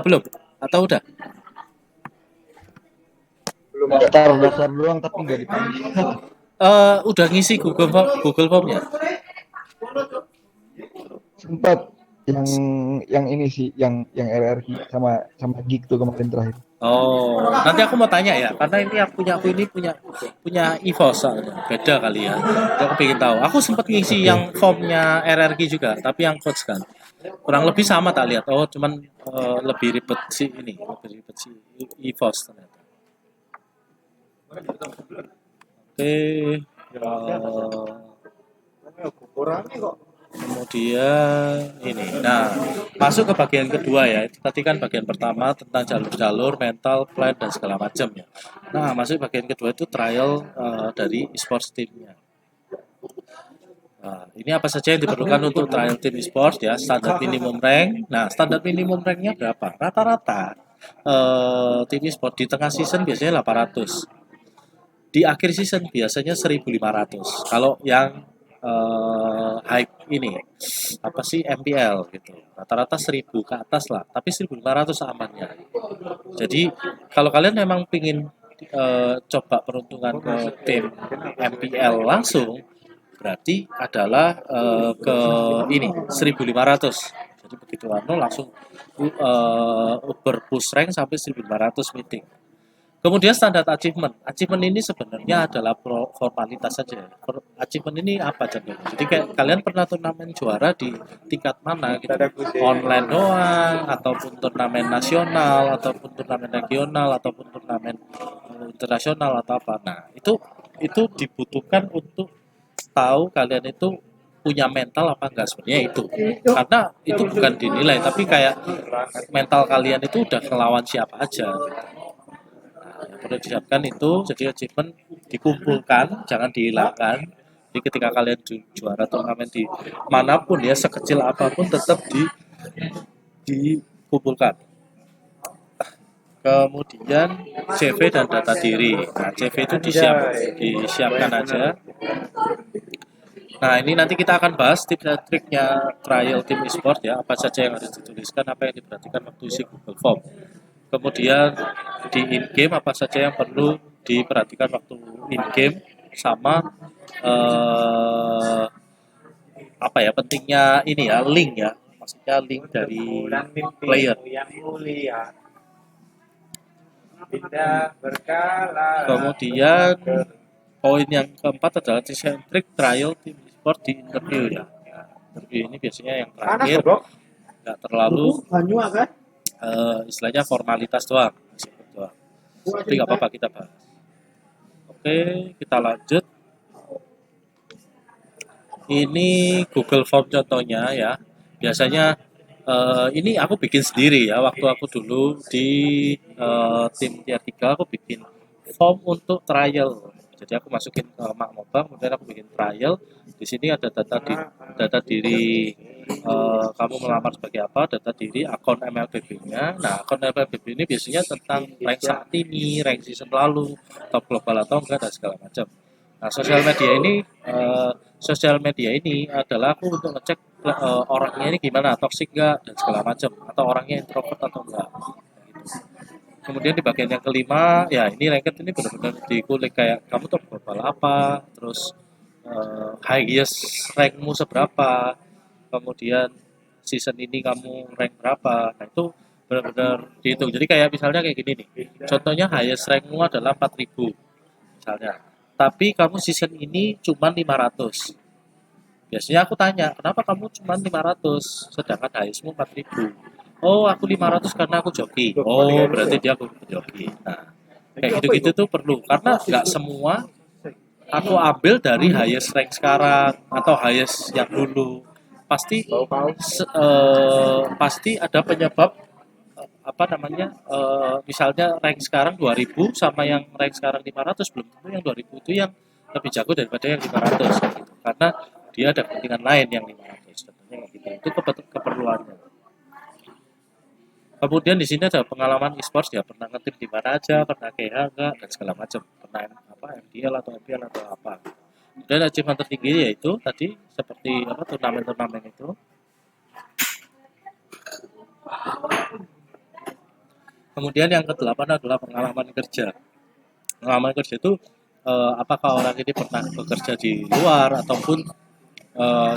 Belum? Atau udah? Belum daftar doang tapi nggak dipanggil. Udah ngisi Google Form-nya? Sempat yang ini sih, yang RRQ sama sama Gig tuh kemarin terakhir. Oh, nanti aku mau tanya ya, karena ini aku ini punya EVOS soalnya, beda kali ya. Jadi aku pengen tahu. Aku sempat ngisi Oke. yang formnya RRQ juga, tapi yang coach kan. Kurang lebih sama tak lihat. Oh, cuman lebih ribet sih ini, lebih ribet sih EVOS ternyata. Oke, kemudian ini. Nah, masuk ke bagian kedua ya. Itu tadi kan bagian pertama tentang jalur-jalur, mental, plan dan segala macam ya. Nah, masuk bagian kedua itu trial dari esports teamnya. Nah, ini apa saja yang diperlukan untuk trial tim esports ya? Standar minimum rank. Nah, standar minimum ranknya berapa? Rata-rata tim esports di tengah season biasanya 800. Di akhir season biasanya 1.500. Kalau yang hype ini apa sih MPL gitu, rata-rata 1.000 ke atas lah, tapi 1.500 amannya. Jadi kalau kalian memang pingin coba peruntungan ke tim MPL langsung, berarti adalah ke ini 1.500. Jadi begitu langsung berpush rank sampai 1.500 meeting. Kemudian standar achievement. Achievement ini sebenarnya adalah formalitas saja. Achievement ini apa contohnya? Jadi kayak kalian pernah turnamen juara di tingkat mana gitu. Online doang, ataupun turnamen nasional, ataupun turnamen regional, ataupun turnamen internasional atau apa. Nah, itu dibutuhkan untuk tahu kalian itu punya mental apa enggak sebenarnya itu. Karena itu bukan dinilai, tapi kayak mental kalian itu udah ngelawan siapa aja. Yang perlu disiapkan itu, jadi achievement dikumpulkan, jangan dihilangkan. Jadi ketika kalian juara turnamen di manapun ya, sekecil apapun tetap dikumpulkan. Kemudian CV dan data diri. Nah, CV itu disiapkan aja. Nah, ini nanti kita akan bahas tips dan triknya trial tim e-sport ya, apa saja yang harus dituliskan, apa yang diperhatikan waktu isi Google Form. Kemudian di in-game apa saja yang perlu diperhatikan waktu in-game, sama apa ya pentingnya ini ya, link ya, maksudnya link dari player. Kemudian poin yang keempat adalah tips and trick trial tim e-sport di interview ya. Interview ini biasanya yang terakhir, nggak terlalu istilahnya formalitas doang. Tapi nggak apa-apa kita bahas. Oke, kita lanjut. Ini Google Form contohnya ya. Biasanya ini aku bikin sendiri ya. Waktu aku dulu di tim tier 3 aku bikin form untuk trial. Jadi aku masukin ke Makmoba, kemudian aku bikin trial. Di sini ada data diri kamu melamar sebagai apa, data diri, akun MLBB-nya. Nah, akun MLBB ini biasanya tentang rank saat ini, rank season lalu, top global atau enggak dan segala macam. Nah, sosial media ini adalah aku untuk ngecek orangnya ini gimana, toxic enggak dan segala macam, atau orangnya introvert atau enggak. Gitu. Kemudian di bagian yang kelima, ya ini ranked ini benar-benar dikulik kayak kamu top global apa, terus highest rankmu seberapa, kemudian season ini kamu rank berapa. Nah, itu benar-benar dihitung. Jadi kayak misalnya kayak gini nih. Contohnya highest rankmu adalah 4.000 misalnya. Tapi kamu season ini cuma 500. Biasanya aku tanya, kenapa kamu cuma 500 sedangkan highestmu 4.000? Oh, aku 500 karena aku joki. Oh, berarti dia aku joki. Nah, kayak gitu-gitu tuh perlu. Karena nggak semua aku ambil dari highest rank sekarang atau highest yang dulu. Pasti ada penyebab apa namanya, misalnya rank sekarang 2000 sama yang rank sekarang 500, belum tentu yang 2000 itu yang lebih jago daripada yang 500 gitu. Karena dia ada kepentingan lain yang 500 contohnya gitu. Itu keperluannya. Kemudian di sini ada pengalaman e-sports ya, pernah ngetim di mana aja, pernah KH enggak dan segala macam, pernah apa MDL atau MPL atau apa. Dan achievement tertinggi yaitu tadi seperti apa turnamen-turnamen itu. Kemudian yang kedelapan adalah pengalaman kerja. Pengalaman kerja itu apakah orang ini pernah bekerja di luar ataupun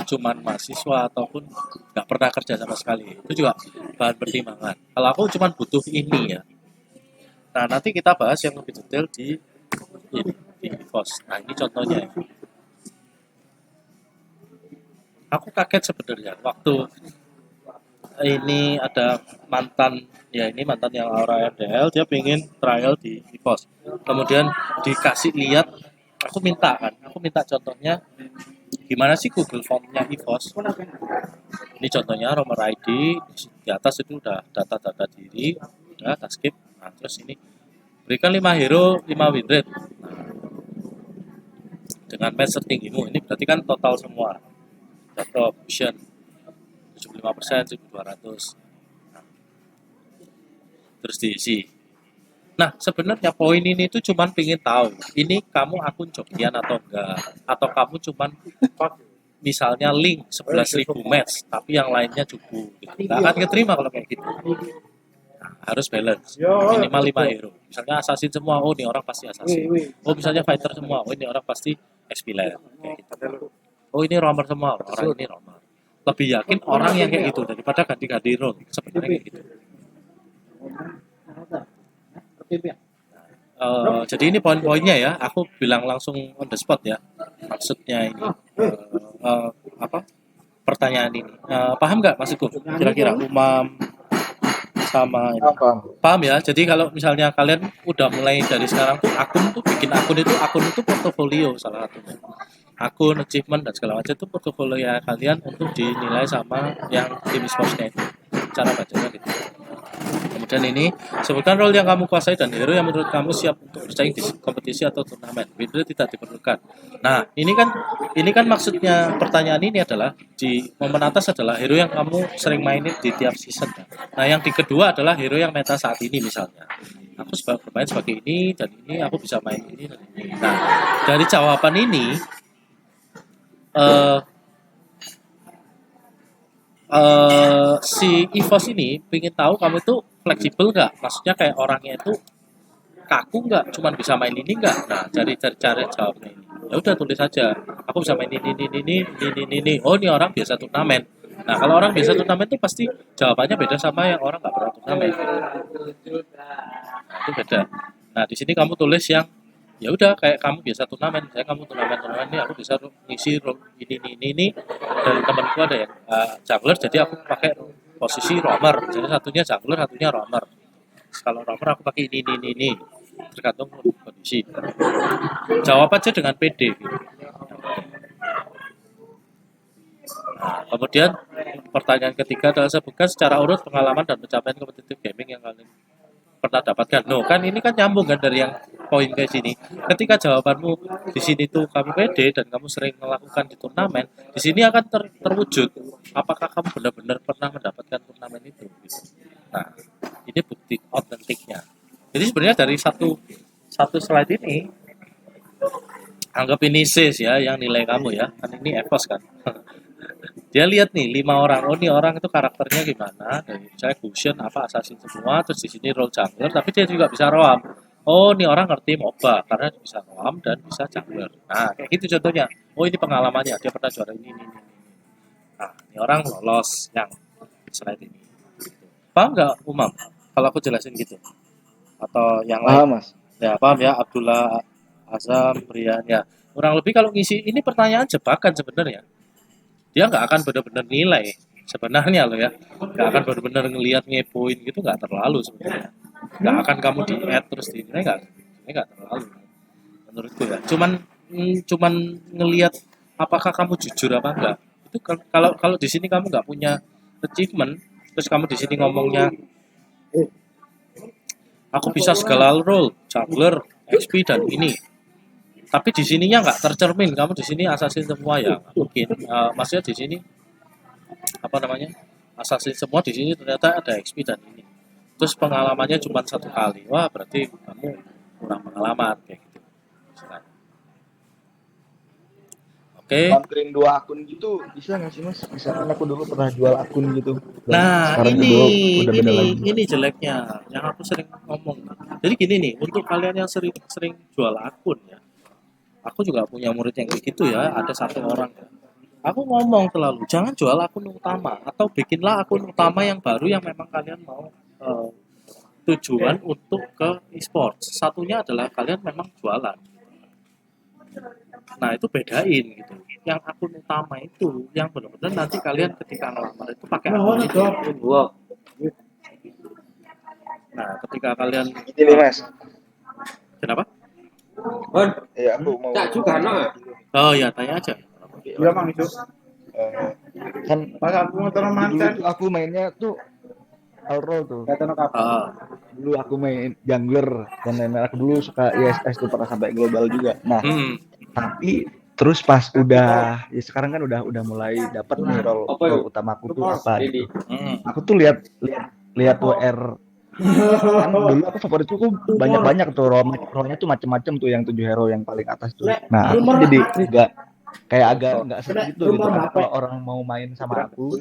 cuman mahasiswa ataupun nggak pernah kerja sama sekali. Itu juga bahan pertimbangan. Kalau aku cuman butuh ini ya. Nah, nanti kita bahas yang lebih detail di pos. Nah, ini contohnya ya. Aku kaget sebenarnya waktu ini ada mantan, ya ini mantan yang Aura MDL, dia pengen trial di pos. Kemudian dikasih lihat, aku minta contohnya gimana sih Google Form-nya EVOS. Ini contohnya nomor ID, di atas itu udah data-data diri, udah kita skip. Nah, terus ini berikan 5 hero, 5 win rate. Dengan match tertinggimu, ini berarti kan total semua. Data option 75%, 1200. Nah, terus diisi. Nah, sebenarnya poin ini tuh cuman pengen tahu, ini kamu akun Jokian atau enggak, atau kamu cuman misalnya link 11.000 match, tapi yang lainnya cukup. Gitu. Nggak akan keterima kalau kayak gitu. Nah, harus balance, minimal 5 hero. Misalnya assassin semua, oh ini orang pasti assassin. Oh misalnya fighter semua, oh ini orang pasti XP layer. Kayak gitu. Oh ini roamer semua, orang ini roamer. Lebih yakin orang yang kayak gitu daripada ganti-ganti role. Sebenarnya kayak gitu. Jadi ini poin-poinnya ya, aku bilang langsung on the spot ya. Maksudnya ini apa? Pertanyaan ini. Paham nggak maksudku? Kira-kira umam sama ini. Paham ya? Jadi kalau misalnya kalian udah mulai dari sekarang tuh bikin akun itu portofolio salah satunya. Akun, achievement dan segala macam itu portofolio ya kalian untuk dinilai sama yang tim sportsnya itu. Cara bacanya gitu. Kemudian ini, sebutkan role yang kamu kuasai dan hero yang menurut kamu siap untuk bersaing di kompetisi atau turnamen. Win rate tidak diperlukan. Nah, ini kan maksudnya pertanyaan ini adalah di momen atas adalah hero yang kamu sering mainin di tiap season. Nah, yang di kedua adalah hero yang meta saat ini misalnya. Aku bermain sebagai ini dan ini aku bisa main ini dan ini. Nah, dari jawaban ini eh si EVOS ini pengen tahu kamu tuh fleksibel nggak? Maksudnya kayak orangnya itu kaku nggak? Cuman bisa main ini nggak? Nah, cari jawabnya ini. Ya udah tulis aja. Aku bisa main ini. Oh, ini orang biasa turnamen. Nah, kalau orang biasa turnamen itu pasti jawabannya beda sama yang orang nggak pernah turnamen. Nah, itu beda. Nah, di sini kamu tulis yang ya udah kayak kamu biasa turnamen, saya kamu turnamen ini aku bisa ngisi ini dari temanku ada yang jungler, jadi aku pakai posisi roamer, jadi satunya jungler satunya roamer. Kalau roamer aku pakai ini tergantung kondisi. Jawab aja dengan PD gitu. Nah, kemudian pertanyaan ketiga adalah sebutkan secara urut pengalaman dan pencapaian kompetitif gaming yang kalian pernah dapatkan. No, kan ini kan nyambung kan dari yang poin ke sini. Ketika jawabanmu di sini tuh kamu pede dan kamu sering melakukan di turnamen, di sini akan terwujud. Apakah kamu benar-benar pernah mendapatkan turnamen itu? Gitu. Nah, ini bukti autentiknya. Jadi sebenarnya dari satu slide ini, anggap ini sis ya, yang nilai kamu ya, kan ini EVOS kan. Dia lihat nih 5 orang, oh nih orang itu karakternya gimana, dari saya fusion apa assassin semua, terus di sini role jungler, tapi dia juga bisa roam. Oh nih orang ngerti MOBA karena bisa roam dan bisa jungler. Nah kayak gitu contohnya. Oh ini pengalamannya, dia pernah juara ini. Nah ini orang lolos yang slide ini. Paham nggak Umam? Kalau aku jelasin gitu atau yang lain? Paham, Mas. Ya paham ya Abdullah, Azam, Brian ya. Kurang lebih kalau ngisi ini pertanyaan jebakan sebenarnya. Dia nggak akan benar-benar nilai sebenarnya loh ya, nggak akan benar-benar ngelihat ngepoin gitu, nggak terlalu sebenarnya, nggak akan kamu di add terus dinilai, nggak terlalu menurutku ya, cuman ngelihat apakah kamu jujur apa enggak. Itu kalau kalau di sini kamu nggak punya achievement, terus kamu di sini ngomongnya aku bisa segala role jungler XP dan ini, tapi di sininya nggak tercermin kamu di sini assassin semua ya mungkin. Maksudnya di sini apa namanya assassin semua, di sini ternyata ada XP dan ini, terus pengalamannya cuma 1 kali, wah berarti kamu kurang pengalaman kayak gitu. Oke, Oke. nganterin 2 akun gitu bisa nggak sih mas? Misalkan aku dulu pernah jual akun gitu dan Nah, sekarang ini kedua udah beda lagi. ini jeleknya yang aku sering ngomong. Jadi gini nih, untuk kalian yang sering jual akun ya. Aku juga punya murid yang kayak gitu ya, ada satu orang ya. Aku ngomong selalu, jangan jual akun utama atau bikinlah akun utama yang baru yang memang kalian mau tujuan untuk ke e-sports. Satunya adalah kalian memang jualan. Nah, itu bedain gitu. Yang akun utama itu, yang benar-benar nanti kalian ketika ngelamar itu pakai akun itu. Nah, ketika kalian Gini nih mas, kenapa? aku mau Tak juga, no. Oh ya, tanya aja. Iya, Mang itu. kan Pas aku motor dulu mancan, tuh aku mainnya tuh all roll tuh. kata kapan? Dulu aku main jungler dan lain-lain. Aku dulu suka ISS tuh pernah sampai global juga. Nah, tapi terus pas udah ya sekarang kan udah mulai dapat nih role utama aku tuh apa gitu. Aku tuh lihat WR kan dulu aku favoritku tuh banyak tuh role-nya tuh macem-macem tuh yang 7 hero yang paling atas tuh. Nah, aku tuh jadi agak nggak seru gitu kan kalau orang mau main sama aku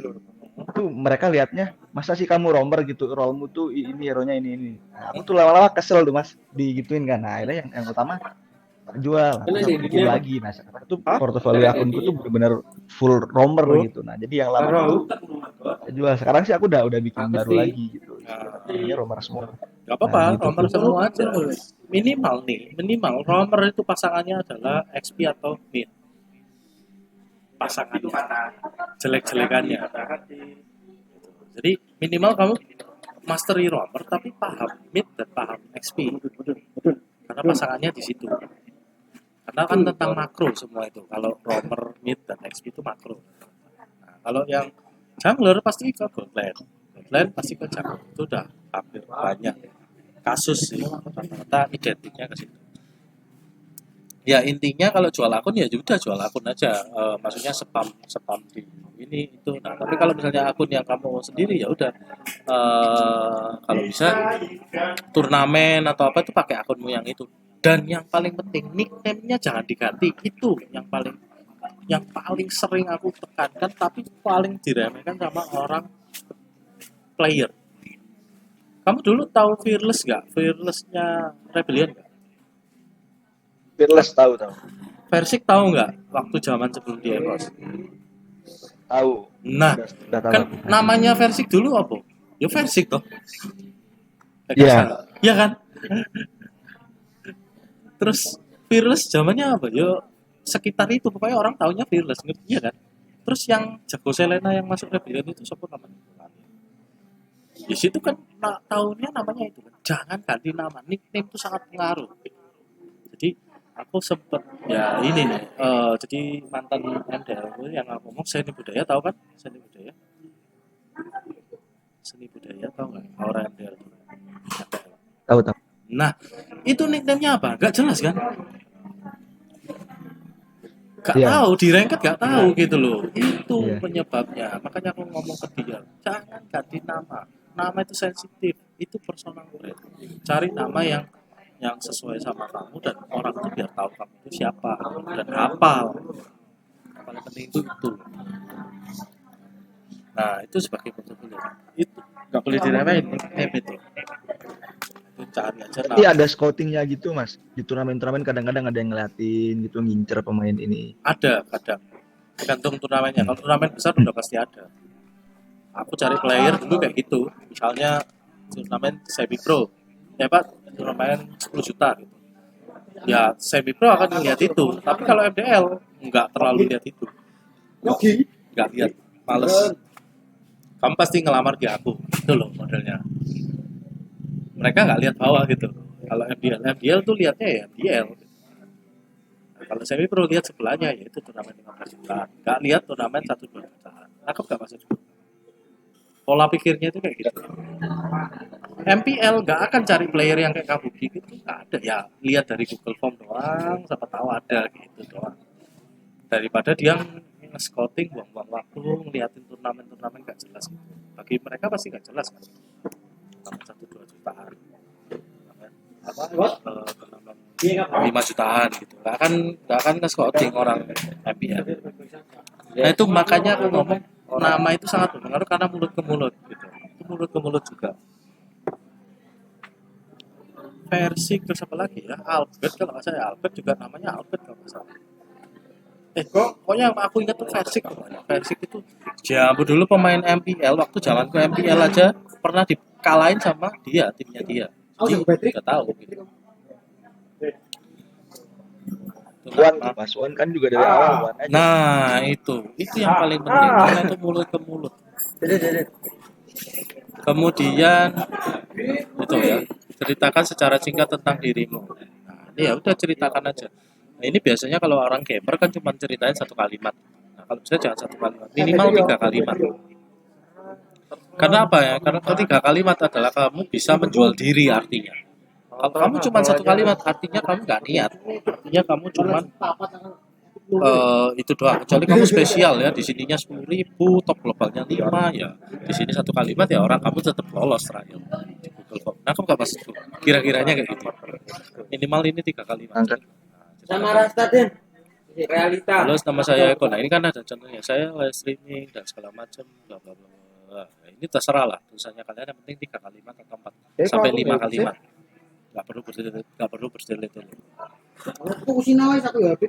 tuh mereka liatnya masa sih kamu romer gitu role-mu tuh ini hero-nya ini. Nah, aku tuh lama-lama kesel tuh mas digituin kan. Nah, akhirnya yang utama tak jual, aku tak bikin lagi. Nah, sekarang tuh portofolio akunku tuh benar-benar full romer gitu. Nah, jadi yang lama tuh saya jual. Sekarang sih aku udah bikin baru lagi gitu. Ini romer semua. Gak Nah, apa-apa, gitu romer tuh. semua aja. Minimal romer itu pasangannya adalah XP atau mid. Pasangannya, jelek-jelekannya. Jadi minimal kamu mastery romer tapi paham mid dan paham XP. Karena pasangannya di situ. Karena kan tentang makro semua itu. Kalau romer, mid dan XP itu makro. Nah, kalau yang jungler pasti ke gold lane. Gold lane pasti ke jungler. Itu udah hampir banyak kasus sih. Rata-rata identiknya ke situ. Ya intinya kalau jual akun ya udah jual akun aja. Maksudnya spam di ini itu. Nah tapi kalau misalnya akun yang kamu sendiri ya udah kalau bisa turnamen atau apa itu pakai akunmu yang itu. Dan yang paling penting nickname-nya jangan diganti. Itu yang paling sering aku tekankan tapi paling diremehkan sama orang player. Kamu dulu tahu Fearless nggak? Fearless-nya Rebellion nggak? Fearless tahu. Versik tahu nggak waktu zaman sebelum di Evos? Tahu. Nah, Udah tahu kan aku. namanya Versik dulu apa? Ya Versik toh. Iya. Iya kan? Terus Fearless zamannya apa? Ya sekitar itu pokoknya orang taunya Fearless, iya kan? Terus yang jago Selena yang masuk Rebellion itu siapa namanya? Di situ kan tahunnya namanya itu kan. Jangan ganti nama, nickname itu sangat pengaruh. Jadi aku sempet ya ini nih jadi mantan MDL gue yang aku ngomong seni budaya tahu kan seni budaya tahu nggak Aura MDL Tahu. nah itu nickname-nya apa nggak jelas kan nggak tahu di ranked nggak tahu gitu loh itu penyebabnya makanya aku ngomong ke dia jangan ganti nama itu sensitif itu personal brand cari nama yang sesuai sama kamu dan orang itu biar tahu kamu itu siapa dan hafal yang paling penting itu nah itu sebagai portofolio itu nggak boleh diremehin itu cari aja Tapi ada scoutingnya gitu mas di turnamen kadang-kadang ada yang ngeliatin gitu ngincer pemain ini ada kadang tergantung turnamennya kalau turnamen besar udah pasti ada aku cari player dulu kayak gitu misalnya turnamen semi pro ya pak turnamen 10 juta gitu ya semi pro akan lihat itu tapi kalau MDL nggak terlalu lihat itu nggak lihat males kamu pasti ngelamar di aku itu loh modelnya mereka nggak lihat bawah gitu kalau MDL tuh lihatnya ya MDL nah, kalau semi pro lihat sebelahnya ya itu turnamen 15 juta nggak lihat turnamen 1-2 juta nangkep nggak maksud pola pikirnya itu kayak gitu MPL nggak akan cari player yang kayak Kabuki gitu nggak ada ya lihat dari Google Form doang siapa tahu ada gitu doang daripada dia nge-scouting buang-buang waktu ngeliatin turnamen nggak jelas gitu. Bagi mereka pasti nggak jelas kan turnamen 1-2 jutaan turnamen turnamen 5 jutaan gitu. Nggak akan nge-scouting orang MPL. Nah itu makanya aku ngomong nama itu sangat berpengaruh karena mulut ke mulut gitu. Itu mulut ke mulut juga. Versi terus apa lagi ya? Albert kalau nggak salah Albert juga namanya Albert kalau nggak salah. Pokoknya aku ingat tuh Versik namanya. Versik itu Jambu dulu pemain MPL waktu zamanku MPL aja pernah dikalahin sama dia, timnya dia. Jadi udah tahu gitu. Wan tuh Mas Wan kan juga dari awal Wan aja. Nah, itu yang paling penting karena itu mulut ke mulut. Kemudian itu ya, ceritakan secara singkat tentang dirimu. Nah, ini ya udah ceritakan aja. Nah, ini biasanya kalau orang gamer kan cuma ceritain 1 kalimat. Nah, kalau bisa jangan 1 kalimat, minimal 3 kalimat. Karena apa ya? Karena 3 kalimat adalah kamu bisa menjual diri artinya. Kalau kamu cuma 1 kalimat, artinya kamu nggak niat. Artinya kamu cuma itu doang. Kecuali kamu spesial ya, di sininya 10.000, top globalnya 5 ya. Di sini 1 kalimat ya orang kamu tetap lolos trial di Google Form. Nah, kamu nggak maksudku. Kira-kiranya kayak gitu. Minimal ini 3 kalimat. Sama Rastatin realita. Halo, nama saya Eko. Nah, ini kan ada contohnya. Saya live streaming dan segala macam, bla bla bla. Nah, ini terserah lah. Tulisannya kalian yang penting 3 kalimat atau 4 sampai 5 kalimat. Nggak perlu bertele-tele.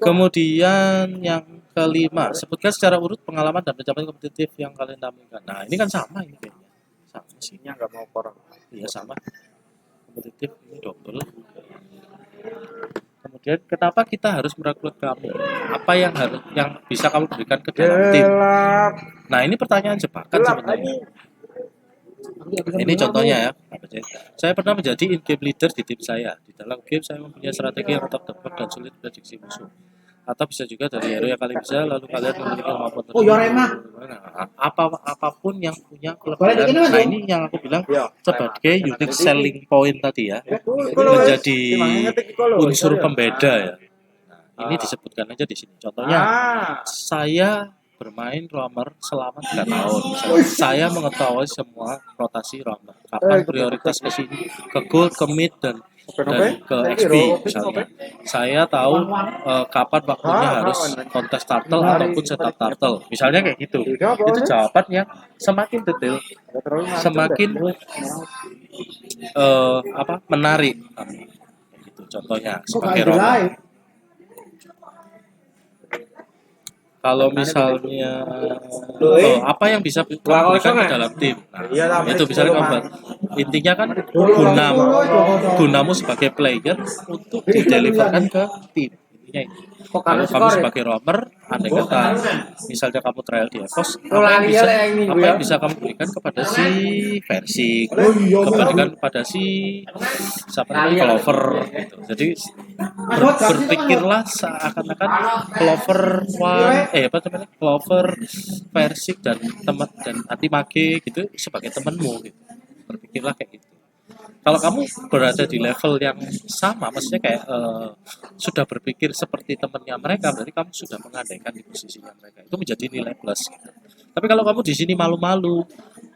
Kemudian yang kelima, sebutkan secara urut pengalaman dan pencapaian kompetitif yang kalian tampilkan. Nah, ini kan sama ini kayaknya. Sama sih. Ini nggak mau korang. Iya, sama. Kompetitif ini double. Kemudian kenapa kita harus merekrut kamu? Apa yang bisa kamu berikan ke dalam tim? Nah, ini pertanyaan jebakan sebenarnya. Ini contohnya ya. Saya pernah menjadi in-game leader di tim saya. Di dalam game saya mempunyai strategi yang tetap tepat dan sulit prediksi musuh. Atau bisa juga dari hero yang kalian bisa, lalu kalian memiliki kemampuan tertentu. Nah, apapun yang punya kelebihan. Nah, ini yang aku bilang sebagai unique selling point tadi ya. Menjadi unsur pembeda ya. Nah, ini disebutkan aja di sini. Contohnya, saya bermain roamer selama 3 tahun. Misalnya, saya mengetahui semua rotasi roamer. Kapan prioritas ke sini, ke gold, ke mid, dan ke XP misalnya. Saya tahu kapan waktunya harus kontes turtle ataupun setup turtle. Misalnya kayak gitu. Itu jawaban yang semakin detail, semakin menarik. Gitu, contohnya sebagai roamer. Kalau misalnya apa yang bisa kamu berikan ke dalam tim, nah, itu misalnya kamu intinya kan gunamu sebagai player untuk dideliverkan ke tim. Intinya itu. Kalau kamu sebagai roamer, andai kata misalnya kamu trial di EVOS, apa yang bisa kamu berikan kepada si Versik, kepada si Clover gitu. Jadi berpikirlah seakan-akan Clover, Versik dan teman dan Antimage gitu sebagai temanmu gitu. Berpikirlah kayak gitu. Kalau kamu berada di level yang sama, maksudnya kayak sudah berpikir seperti temannya mereka, berarti kamu sudah mengandaikan di posisinya mereka. Itu menjadi nilai plus. Gitu. Tapi kalau kamu di sini malu-malu,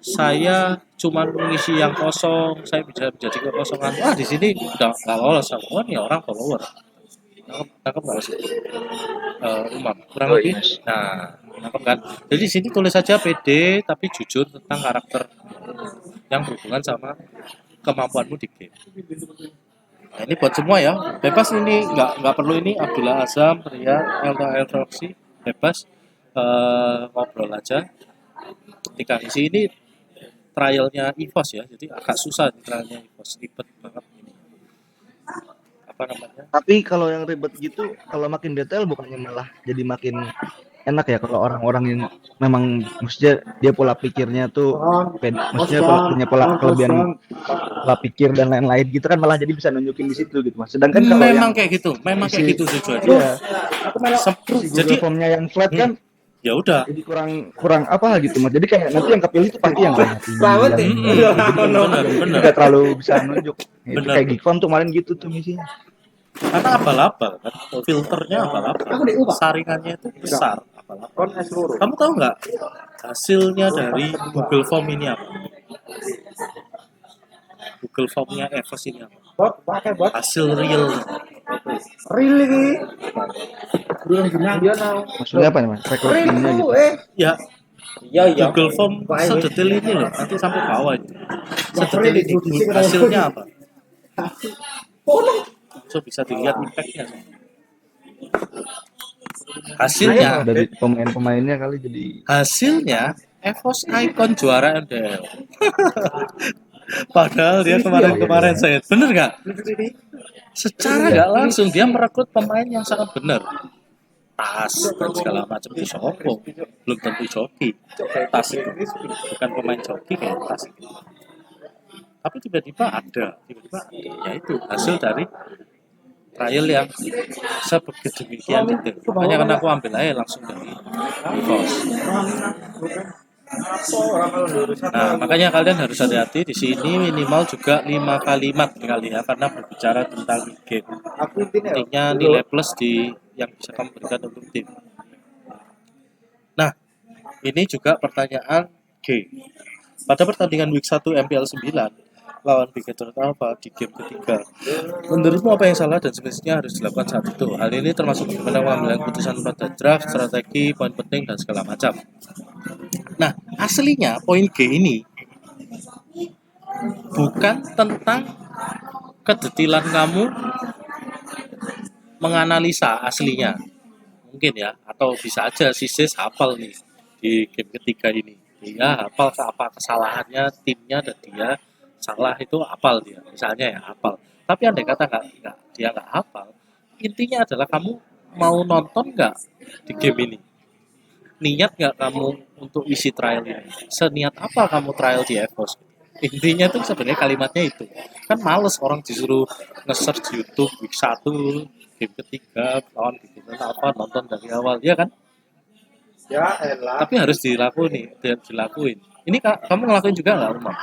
saya cuma mengisi yang kosong, saya bisa menjadi kekosongan. Wah, di sini udah nggak lolos sama ya orang follower. Nangkep nggak sih? Umam, kurang lebih. Nah, nangkep kan? Jadi di sini tulis saja PD, tapi jujur tentang karakter yang berhubungan sama kemampuanmu di game. Nah, ini buat semua ya, bebas ini nggak perlu ini Abdullah Azam, Ria, Elroxy, bebas ngobrol aja. Ketika isi ini trialnya EVOS ya, jadi agak susah trialnya EVOS, ribet banget ini. Apa namanya? Tapi kalau yang ribet gitu, kalau makin detail bukannya malah jadi makin enak ya kalau orang-orang yang memang maksudnya dia pola pikirnya tuh maksudnya punya pola kelebihan pola pikir dan lain-lain gitu kan malah jadi bisa nunjukin di situ gitu Mas. Sedangkan kalau memang kayak gitu tujuannya. Iya. Jadi formnya yang flat kan ya udah jadi kurang apa gitu Mas. Jadi kayak nanti yang kepilih itu pasti yang nggak terlalu bisa nunjuk. Itu kayak Geekfon tuh kemarin gitu tuh misinya. Karena abal-abal kan, filternya abal-abal, saringannya itu besar abal-abal. Kamu tahu nggak hasilnya dari Google Form ini apa? Google Formnya EVOS ini apa? Hasil real. Real iki. Belum bilang dia now. Maksudnya apa nih mas? Recruitingnya gitu. Ya, Iya, iya. Google Form sedetail ini loh, nanti sampai bawah itu. Sedetail ini hasilnya apa? So bisa dilihat impact-nya. Hasilnya, Dari pemain-pemainnya kali jadi hasilnya EVOS Icon juara MDL. Padahal dia kemarin-kemarin saya, bener nggak? Secara nggak langsung dia merekrut pemain yang sangat benar. Tas dan segala macam itu sopo, belum tentu joki. Tas itu bukan pemain joki kayak tas itu. Tapi tiba-tiba ada, ya itu hasil dari trial yang sebegitu demikian detail. Makanya kan aku ambil aja langsung dari EVOS. Nah, makanya kalian harus hati-hati di sini minimal juga 5 kalimat kali ya, karena berbicara tentang game. Intinya nilai plus di yang bisa kamu berikan untuk tim. Nah, ini juga pertanyaan G. Pada pertandingan week 1 MPL 9 lawan Bigetron Alpha di game ketiga, menurutmu apa yang salah dan semestinya harus dilakukan saat itu? Hal ini termasuk bagaimana pengambilan keputusan pada draft, strategi, poin penting, dan segala macam. Nah, aslinya poin G ini bukan tentang kedetilan kamu menganalisa aslinya. Mungkin ya, atau bisa aja si Sis hafal nih di game ketiga ini. Dia hafal apa kesalahannya timnya dan dia salah itu hafal dia. Misalnya ya hafal. Tapi andai kata dia nggak hafal, intinya adalah kamu mau nonton nggak di game ini? Niat nggak kamu untuk isi trial ini? Seniat apa kamu trial di EVOS? Intinya tuh sebenarnya kalimatnya itu. Kan males orang disuruh nge-search YouTube week 1, game ketiga, lawan Bigetron apa nonton dari awal, ya kan? Ya elah. Tapi harus dilakuin. Ini kamu ngelakuin juga nggak, Umam?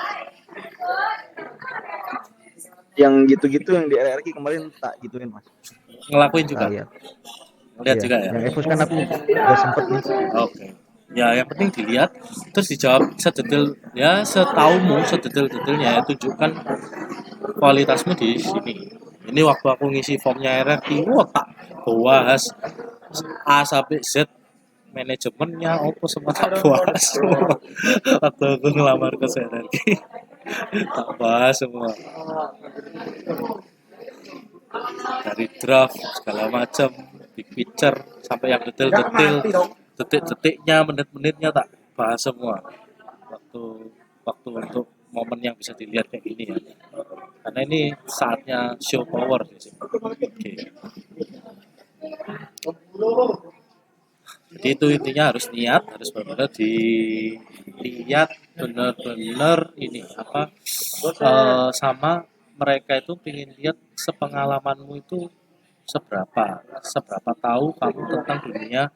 yang gitu-gitu yang di RRQ kemarin tak gituin mas. Ngelakuin juga? Lihat Juga ya? Yang EVOS kan aku udah sempet nih. Oke. Ya, yang penting dilihat, terus dijawab sedetail, ya sedetail-detailnya ya, tunjukkan kualitasmu di sini. Ini waktu aku ngisi formnya RRQ, tak bahas A sampai Z, manajemennya, apa semua tak bahas semua. Waktu aku ngelamar ke RRQ, tak bahas semua. Dari draft segala macam, di picture sampai yang detail-detail, detik-detiknya, menit-menitnya tak bahas semua. Waktu untuk momen yang bisa dilihat kayak gini ya. Karena ini saatnya show power di sini. Oke. Jadi itu intinya harus niat, harus benar-benar dilihat benar-benar ini apa sama mereka itu ingin lihat sepengalamanmu itu seberapa tahu kamu tentang dunia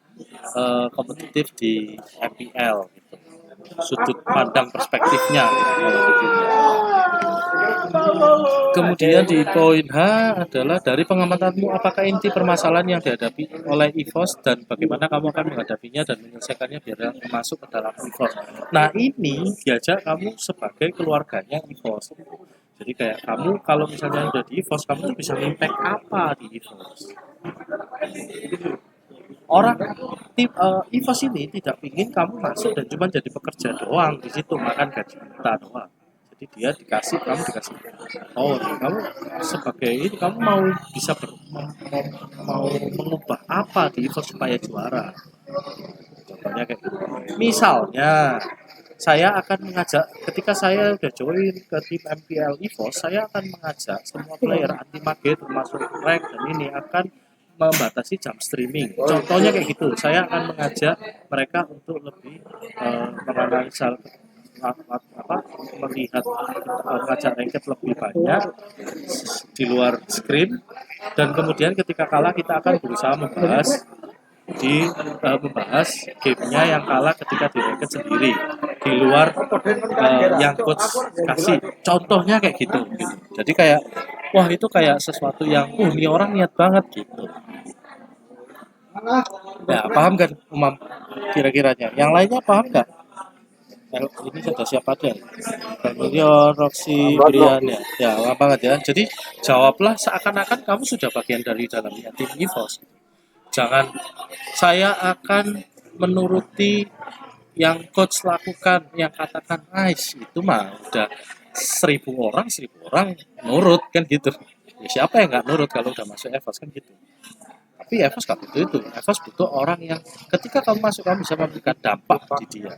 kompetitif di MPL gitu. Sudut pandang perspektifnya gitu. Kemudian di poin H adalah dari pengamatanmu apakah inti permasalahan yang dihadapi oleh EVOS dan bagaimana kamu akan menghadapinya dan menyelesaikannya biar masuk ke dalam EVOS. Nah ini diajak kamu sebagai keluarganya EVOS. Jadi kayak kamu kalau misalnya udah di EVOS, kamu tuh bisa impact apa di EVOS. Orang tim EVOS ini tidak ingin kamu masuk dan cuma jadi pekerja doang di situ makan gaji kita doang. Jadi dia kamu dikasih kamu sebagai ini kamu mau bisa mau mengubah apa di EVOS supaya juara. Contohnya kayak gitu. Misalnya saya akan mengajak ketika saya udah join ke tim MPL EVOS, saya akan mengajak semua player anti mage termasuk rank dan ini akan membatasi jam streaming. Contohnya kayak gitu. Saya akan mengajak mereka untuk lebih menganalisa melihat mengajak ranked lebih banyak di luar screen dan kemudian ketika kalah kita akan berusaha membahas gamenya yang kalah ketika di ranked sendiri di luar yang coach kasih. Contohnya kayak gitu. Jadi kayak wah itu kayak sesuatu yang ini orang niat banget gitu. Ya paham kan Umam kira-kiranya? Yang lainnya paham nggak? Ini ada siapa aja? Familion, Roxy, Brian ya. Ya, lama banget ya. Jadi jawablah seakan-akan kamu sudah bagian dari dalamnya tim EVOS. Jangan saya akan menuruti yang coach lakukan, yang katakan nice itu mah udah 1.000 orang nurut kan gitu. Ya, siapa yang nggak nurut kalau udah masuk EVOS kan gitu. Tapi EVOS nggak butuh itu. EVOS butuh orang yang ketika kamu masuk kamu bisa memberikan dampak di dia,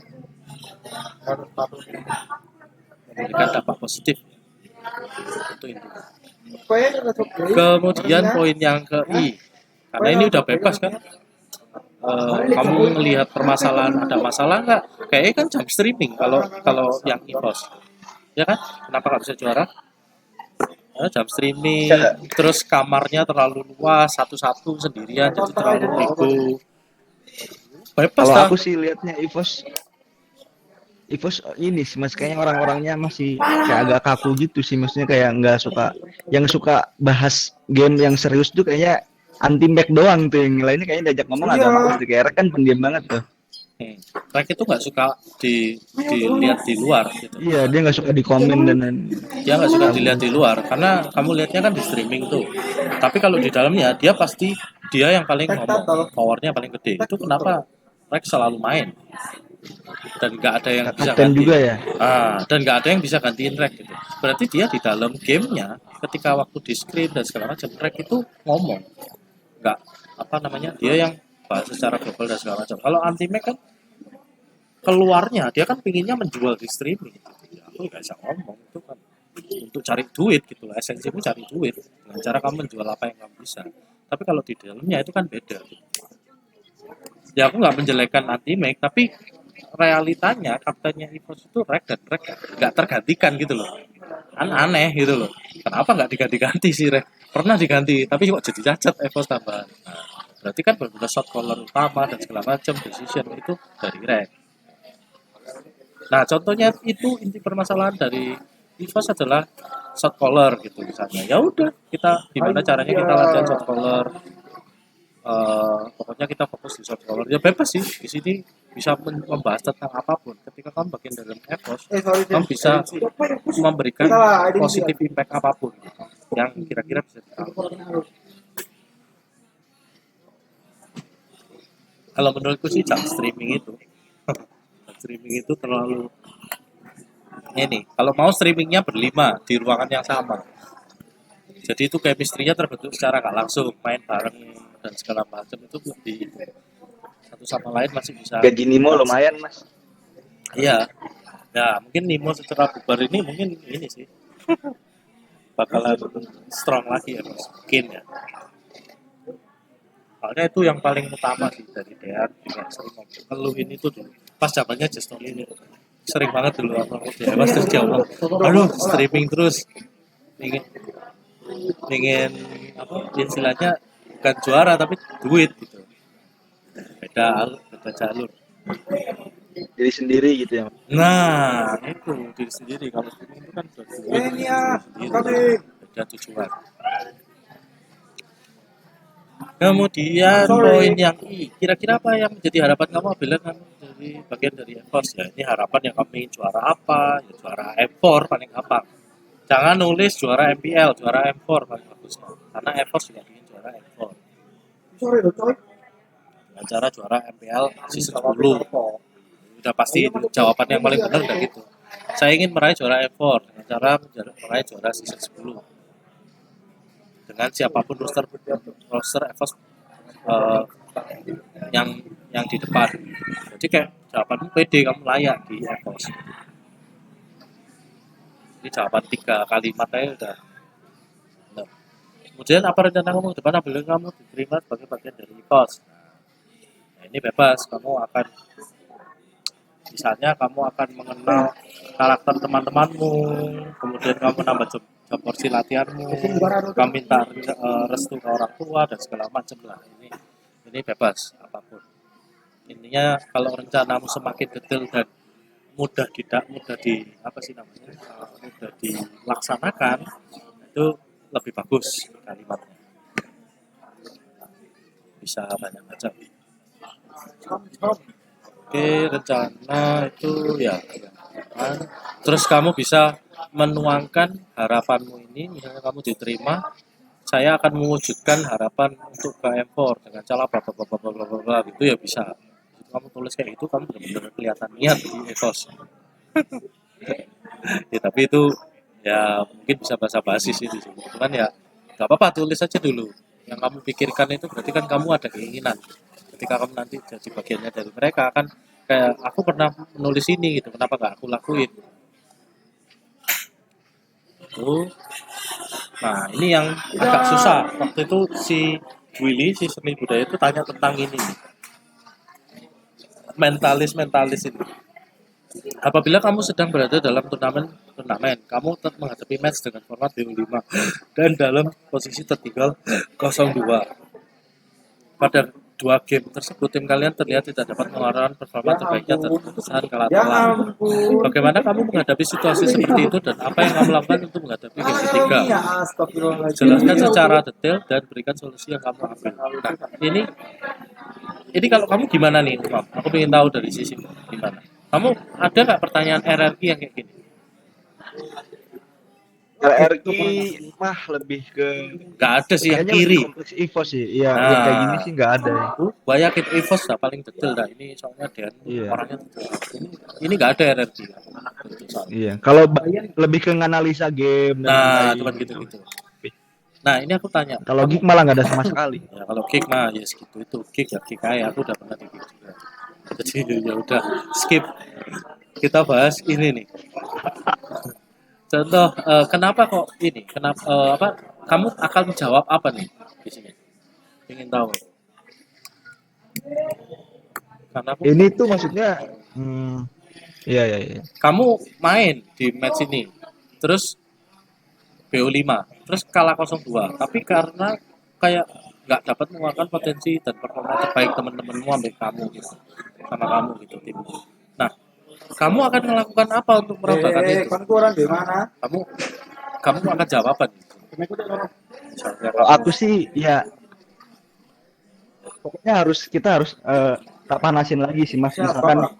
memberikan dampak positif. Itu intinya. Kemudian poin yang ke I, karena ini udah bebas kan. Kamu melihat permasalahan, ada masalah nggak? Kayaknya kan jam streaming kalau kalau yang EVOS, ya kan? Kenapa nggak bisa juara? Ya, jam streaming, terus kamarnya terlalu luas, satu-satu sendirian, jadi terlalu ego. Bebas Kalau dah. aku sih lihatnya EVOS ini sih mas, kayaknya orang-orangnya masih kayak agak kaku gitu sih, maksudnya kayak nggak suka, yang suka bahas game yang serius tuh kayaknya anti Mac doang tuh, yang lainnya kayaknya diajak ngomong agak males tuh, kayak Rek kan pendiam banget tuh. Rek itu nggak suka dilihat di luar gitu. Iya, dia nggak suka di komen dan Dia nggak suka dilihat di luar karena kamu lihatnya kan di streaming tuh. Tapi kalau di dalamnya dia pasti dia yang paling ngomong, powernya paling gede. Itu kenapa Rek selalu main dan nggak ada yang bisa kapten ganti. juga ya. Dan nggak ada yang bisa gantiin Rek gitu. Berarti dia di dalam gamenya ketika waktu di screen dan segala macam Rek itu ngomong, nggak apa namanya dia yang bahas secara global dan segala macam. Kalau anti Mac kan keluarnya dia kan pinginnya menjual di streaming gitu. Ya, aku nggak bisa ngomong itu kan untuk cari duit gitu lah, esensimu cari duit dengan cara kamu menjual apa yang kamu bisa. Tapi kalau di dalamnya itu kan beda gitu. Ya aku nggak menjelekkan anti Mac, tapi realitanya kaptennya EVOS itu Rek dan Rek nggak tergantikan gitu loh, kan aneh gitu loh, kenapa nggak diganti-ganti sih Rek, pernah diganti tapi kok jadi cacat EVOS tambah. Nah, berarti kan berbeda shot caller utama dan segala macam decision itu dari Rek. Nah, contohnya itu inti permasalahan dari EVOS adalah shot caller gitu misalnya. Ya udah, kita gimana caranya kita latihan shot caller. Pokoknya kita fokus di shot caller. Ya bebas sih di sini bisa membahas tentang apapun. Ketika kamu bagian dalam EVOS, kamu bisa memberikan positif impact apapun gitu, yang kira-kira bisa ditahu. Kalau menurutku sih jam streaming itu streaming itu terlalu ini, kalau mau streamingnya berlima di ruangan yang sama, jadi itu chemistry-nya terbentuk secara nggak langsung, main bareng dan segala macam itu lebih satu sama lain masih bisa. Gaji Nimo lumayan mas. Iya, ya mungkin Nimo setelah bubar ini mungkin ini sih bakalan strong lagi ya mas, mungkin ya. Soalnya itu yang paling utama sih dari DR yang sering ngeluhin itu dulu. Pas zamannya Just Only ini sering banget dulu ngomong ya mas, terus dia ngomong, aduh streaming terus, ingin ingin apa istilahnya bukan juara tapi duit gitu, beda jalur. Diri sendiri gitu ya. Nah itu diri sendiri, kalau streaming itu kan buat duit sendiri, beda tujuan. Kemudian poin yang I, kira-kira apa yang menjadi harapan kamu apabila kamu jadi bagian dari EVOS ya? Ini harapan yang kamu ingin juara apa? Ya, juara M4 paling gampang. Jangan nulis juara MPL, juara M4 paling bagus. Karena EVOS juga ingin juara M4. Dengan cara juara MPL season 10. Udah pasti itu jawaban yang paling benar udah gitu. Saya ingin meraih juara M4 dengan cara meraih juara season 10. Dengan siapapun roster EVOS yang di depan. Jadi kayak jawabanmu pede, kamu layak di EVOS. Ini jawaban 3 kalimat aja udah benar. Kemudian apa rencana kamu ke depan apabila kamu diterima sebagai bagian dari EVOS? Nah, ini bebas, kamu akan misalnya kamu akan mengenal karakter teman-temanmu, kemudian kamu nambah job porsi latihanmu, kamu minta restu ke orang tua dan segala macam lah. Ini bebas apapun. Intinya kalau rencanamu semakin detail dan mudah mudah dilaksanakan, itu lebih bagus kalimatnya, bisa banyak macam. Oke, rencana itu ya, kan. Terus kamu bisa menuangkan harapanmu ini, misalnya kamu diterima, saya akan mewujudkan harapan untuk ke M4 dengan cara bla bla bla bla bla bla bla, gitu ya bisa. Itu kamu tulis kayak itu, kamu benar-benar kelihatan niat di ethos. Ya, tapi itu ya mungkin bisa basa-basi sih di sini. Cuman ya nggak apa-apa, tulis aja dulu. Yang kamu pikirkan itu berarti kan kamu ada keinginan. Ketika kamu nanti jadi bagiannya dari mereka kan kayak aku pernah menulis ini gitu, kenapa nggak aku lakuin? Itu. Nah, ini yang agak susah. Waktu itu si Willy, si seni budaya itu tanya tentang ini, mentalis ini. Apabila kamu sedang berada dalam turnamen, kamu tetap menghadapi match dengan format BO5 dan dalam posisi tertinggal 0-2. Pada dua game tersebut, tim kalian terlihat tidak dapat mengeluarkan performa terbaiknya dan keputusan kalah telak. Bagaimana kamu menghadapi situasi seperti itu dan apa yang kamu lakukan untuk menghadapi game ketiga? Jelaskan secara detail dan berikan solusi yang kamu ambil. Nah, ini kalau kamu gimana nih, Mam? Aku ingin tahu dari sisi gimana. Kamu ada nggak pertanyaan RRQ yang kayak gini? RRQ mah lebih ke Nggak ada sih yang kayaknya kiri. lebih kompleks EVOS sih. Iya, yang kayak gini sih nggak ada ya. Gua yakin EVOS dah paling detail dah. Ini soalnya Dan orangnya detail. Ini nggak ada RRQ. Iya, kalau lebih ke nganalisa game dan Nah, lain-lain. teman gitu. Nah, ini aku tanya. Kalau gig malah nggak ada sama sekali. Ya, kalau gig mah ya segitu itu. Gig ya gig aja. Aku udah pernah di gig juga. Jadi ya udah skip. Kita bahas ini nih. Contoh, kenapa kok ini? Kenapa apa? Kamu akan menjawab apa nih di sini? Ingin tahu. Karena aku, ini tuh maksudnya, iya. kamu main di match ini, terus BO5, terus kalah 0-2, tapi karena kayak nggak dapat mengeluarkan potensi dan performa terbaik teman-temanmu ambil kamu gitu, sama kamu gitu tim. Nah, kamu akan melakukan apa untuk merubahkan itu? Kamu akan jawab apa? Kalau aku sih ya pokoknya kita harus tak panasin lagi sih Mas. Misalkan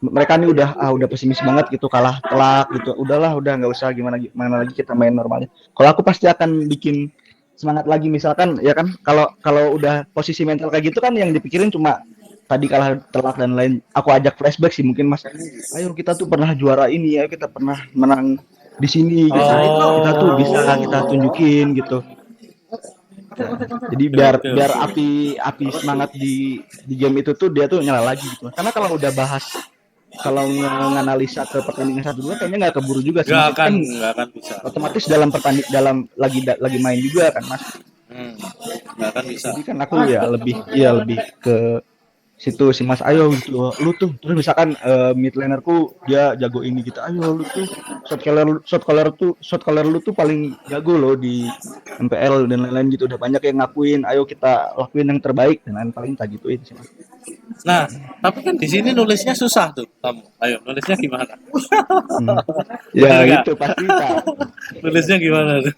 mereka nih udah pesimis banget gitu, kalah telak gitu. Udah nggak usah gimana lagi, kita main normalnya. Kalau aku pasti akan bikin semangat lagi, misalkan ya kan, kalau udah posisi mental kayak gitu kan yang dipikirin cuma tadi kalah telak dan lain. Aku ajak flashback sih mungkin Mas. Ayo kita tuh pernah juara ini ya, kita pernah menang di sini gitu. Kita tuh bisa kita tunjukin gitu. Nah, jadi biar api semangat di game itu tuh dia tuh nyala lagi gitu. Karena kalau menganalisa ke pertandingan satu dua kayaknya nggak keburu juga sih. Nggak akan bisa. Otomatis dalam lagi main juga kan Mas. Nggak akan bisa. Jadi kan aku lebih ke situ sih Mas. Ayo gitu, lu tuh terus misalkan mid lanerku dia jago ini gitu, ayo lu tuh shot caller lu tuh paling jago loh di MPL dan lain-lain gitu, udah banyak yang ngakuin, ayo kita lakuin yang terbaik dan lain, paling tak gituin sih Mas. Nah, tapi kan di sini nulisnya susah tuh kamu. Ayo, nulisnya gimana? Ya gitu pasti Pak. Nulisnya gimana tuh?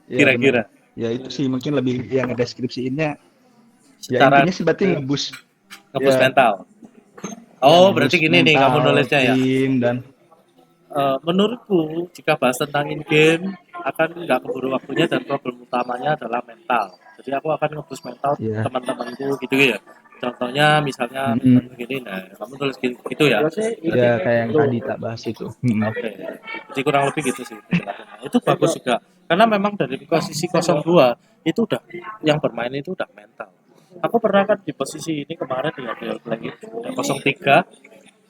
Kira-kira. Ya itu sih mungkin lebih yang deskripsiinnya. Ya Secara intinya sih berarti ngebus mental. Oh, berarti gini nih kamu nulisnya ya. Dan menurutku jika bahas tentang in-game akan nggak keburu waktunya dan problem utamanya adalah mental. Jadi aku akan ngebus mental teman-temanku gitu ya. Contohnya misalnya begini, nah kamu tulis gitu ya. Ya kayak yang tadi tak bahas itu. Oke. Jadi kurang lebih gitu sih. Itu bagus juga. Karena memang dari posisi 02 itu udah yang bermain itu udah mental. Aku pernah kan di posisi ini kemarin di APL Play itu udah 03,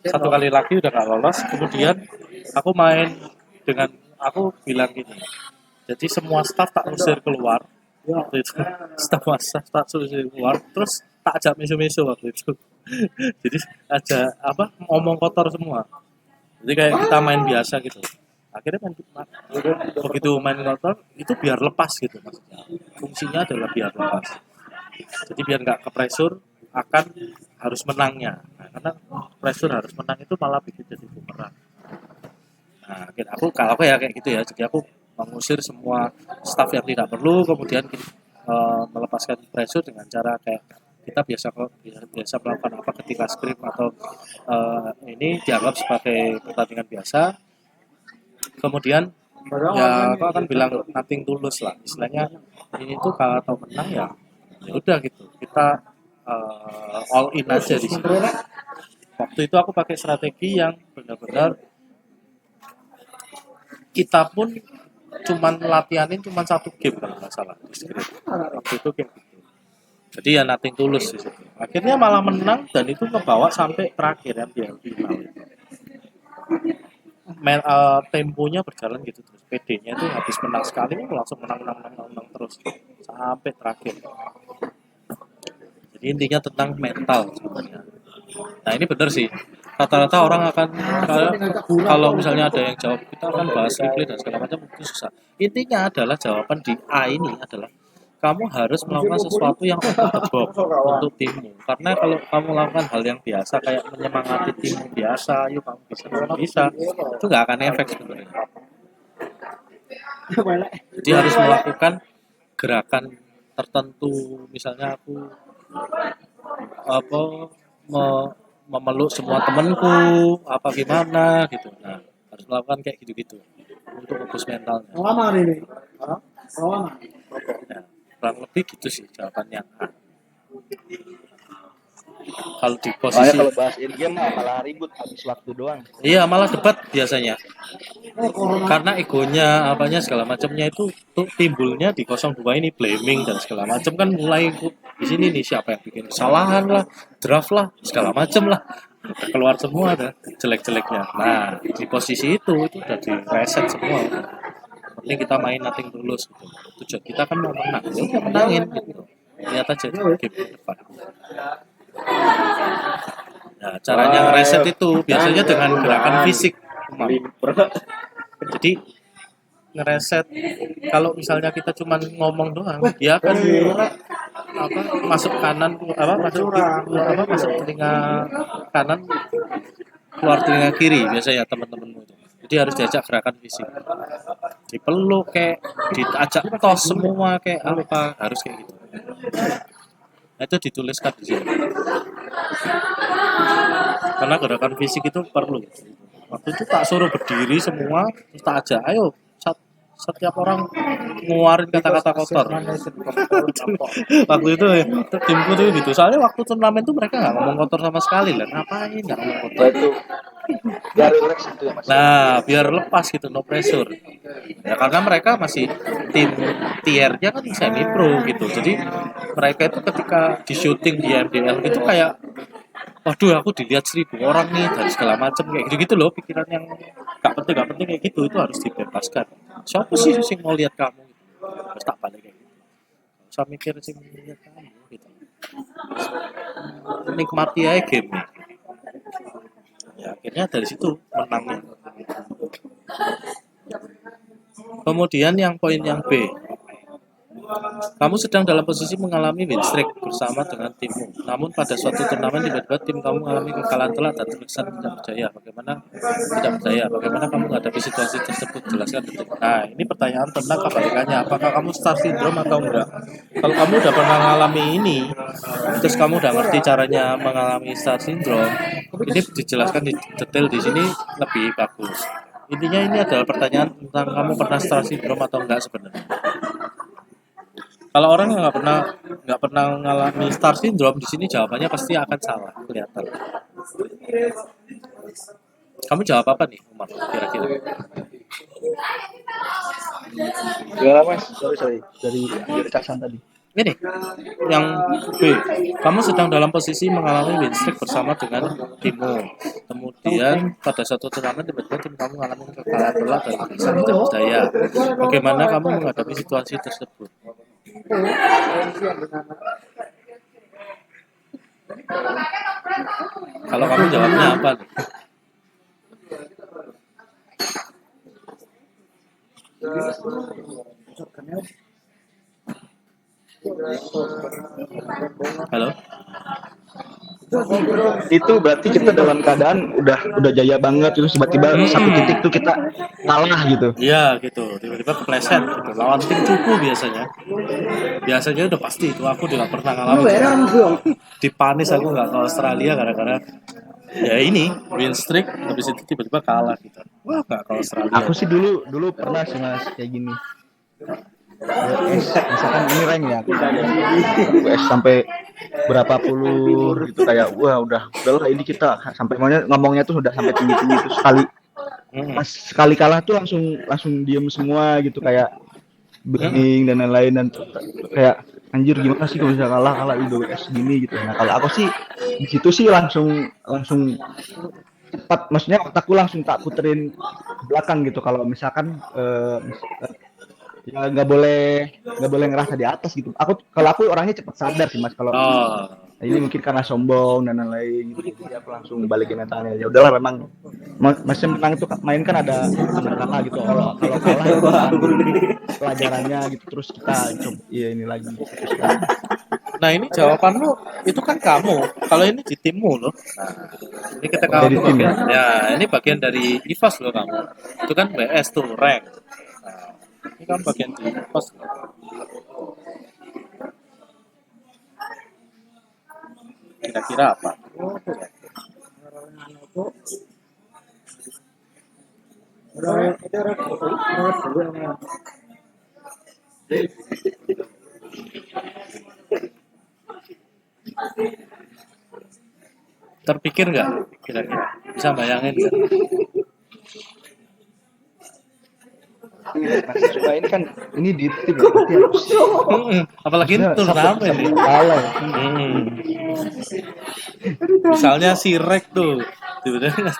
satu kali lagi udah nggak lolos. Kemudian aku main dengan, aku bilang gini, jadi semua staff tak usir keluar waktu itu. Staff tak usir keluar, terus tak ajak misu-misu waktu itu. Jadi ada apa, ngomong kotor semua. Jadi kayak kita main biasa gitu. Akhirnya begitu main kotor itu biar lepas gitu maksudnya. Fungsinya adalah biar lepas. Jadi biar nggak ke pressure akan harus menangnya. Nah, karena pressure harus menang itu malah bikin jadi bumerang. Nah, kalau aku ya kayak gitu ya. Jadi aku mengusir semua staff yang tidak perlu, kemudian melepaskan pressure dengan cara kayak kita biasa biasa melakukan apa ketika skrip atau ini dianggap sebagai pertandingan biasa. Kemudian ya aku akan bilang nothing tulus lah, istilahnya ini tuh kalah atau menang ya udah gitu, kita all in aja di sini. Waktu itu aku pakai strategi yang benar-benar kita pun cuman latihanin cuman satu game kalau nggak salah di script. Waktu itu kayak gitu. Jadi ya nothing tulus di situ. Akhirnya malah menang dan itu ngebawa sampai terakhir ya final itu. Temponya berjalan gitu terus. PD-nya itu habis menang sekali langsung menang terus sampai terakhir. Jadi intinya tentang mental sebenarnya. Nah ini benar sih. Rata-rata orang akan kalau misalnya ada yang jawab kita akan bahas replay dan segala macam itu susah. Intinya adalah jawaban di A ini adalah kamu harus melakukan sesuatu yang out untuk timmu. Karena kalau kamu lakukan hal yang biasa kayak menyemangati timmu biasa, yuk kamu bisa, itu nggak akan efek sebenarnya. Jadi harus melakukan gerakan tertentu, misalnya aku apa memeluk semua temanku apa gimana gitu. Nah harus melakukan kayak gitu-gitu untuk fokus mentalnya. Ya, kurang lebih gitu sih jawabannya. Kalau di posisi kalau bahas in game malah ribut habis waktu doang. Iya malah debat biasanya. Karena egonya apanya segala macamnya itu tuh timbulnya di 02 ini blaming dan segala macam kan mulai di sini nih siapa yang bikin kesalahan lah, draft lah, segala macam lah. Keluar semua ada jelek-jeleknya. Nah, di posisi itu udah di reset semua. Penting kita main nothing tulus gitu. Tujuan kita kan mau menang, ya udah menangin gitu. Lihat aja game depan. Nah, caranya ngereset itu biasanya dengan gerakan fisik. Jadi ngereset kalau misalnya kita cuma ngomong doang, dia akan masuk kanan masuk telinga kanan keluar telinga kiri biasanya teman-temanmu itu. Jadi harus diajak gerakan fisik. Dipeluk kayak diajak tos semua kayak apa harus kayak gitu. Nah, itu dituliskan di sini. Karena gerakan fisik itu perlu. Waktu itu tak suruh berdiri semua, terus tak ajak, ayo setiap orang ngeluarin kata-kata kotor. Waktu itu ya, timku tuh gitu. Soalnya waktu turnamen tuh mereka nggak ngomong kotor sama sekali lah. Ngapain nggak ngomong kotor? Nah, biar lepas gitu, no pressure. Ya karena mereka masih tim tiernya kan semi pro gitu. Jadi mereka itu ketika di syuting di MDL itu kayak waduh aku dilihat 1000 orang nih dan segala macam kayak gitu-gitu loh, pikiran yang gak penting kayak gitu itu harus dibebaskan. Siapa sih yang mau lihat kamu gitu. Terus tak balik kayak gitu. Gak usah mikir sih mau lihat kamu gitu. Nikmati aja game. Ya akhirnya dari situ menangnya. Kemudian yang poin yang B, kamu sedang dalam posisi mengalami win streak bersama dengan timmu. Namun pada suatu turnamen tiba-tiba tim kamu mengalami kekalahan telak dan terkesan tidak berjaya. Bagaimana kamu menghadapi situasi tersebut? Jelaskan detik. Nah, ini pertanyaan tentang kebalikannya. Apakah kamu star syndrome atau enggak? Kalau kamu udah pernah mengalami ini, terus kamu udah ngerti caranya mengalami star syndrome, ini dijelaskan di detail di sini lebih bagus. Intinya ini adalah pertanyaan tentang kamu pernah star syndrome atau enggak sebenarnya. Kalau orang yang nggak pernah mengalami star syndrome di sini jawabannya pasti akan salah kelihatan. Kamu jawab apa nih, Umar? Kira-kira? Gimana mas? Sorry dari Casan tadi. Ini yang B, kamu sedang dalam posisi mengalami win streak bersama dengan timmu. Kemudian pada suatu turnamen tiba-tiba tim kamu mengalami kekalahan telak dan terkesan tidak berdaya. Bagaimana kamu menghadapi situasi tersebut? Kalau kamu jawabnya apa nih? Halo? itu berarti kita dalam keadaan udah jaya banget, terus tiba-tiba satu titik tuh kita kalah gitu. Iya gitu, tiba-tiba kepleset gitu. Lawan tim cupu biasanya udah pasti itu. Aku juga pernah ngalamin di panis, aku nggak ke Australia gara-gara ya ini win streak, habis itu tiba-tiba kalah gitu. Wah, nggak ke Australia. Aku sih dulu pernah sih Mas kayak gini. WS misalkan ini rank ya, WS sampai berapa puluh gitu, kayak wah udahlah ini kita sampai ngomongnya tuh sudah sampai tinggi terus pas sekali kalah tuh langsung diem semua gitu, kayak bening dan lain-lain, dan kayak anjir gimana sih kalau bisa kalah di WS gini gitu. Nah kalau aku sih di situ sih langsung cepat, maksudnya otakku langsung tak puterin ke belakang gitu. Kalau misalkan ya nggak boleh ngerasa di atas gitu. Kalau aku orangnya cepat sadar sih Mas, kalau ini mungkin karena sombong dan lain-lain gitu. Jadi aku langsung balikin mentalnya. Ya udahlah, memang masih menang itu main kan ada kalah gitu. Kalau kalah itu pelajarannya gitu, terus kita coba ini lagi. Nah ini jawabanmu itu kan kamu. Kalau ini di timmu loh. Nah, ini kita Dari tim bagian, ya ini bagian dari IVAS loh kamu. Itu kan WS tuh rank. Nah, ini kan bagian di IVAS loh. Kira-kira apa? Terpikir nggak kira-kira? Bisa bayangin nggak? Mahasiswa ini kan ini di tim berarti harus apalagi turnamen ya. Kalah ya. Misalnya si Rek tuh tiba-tiba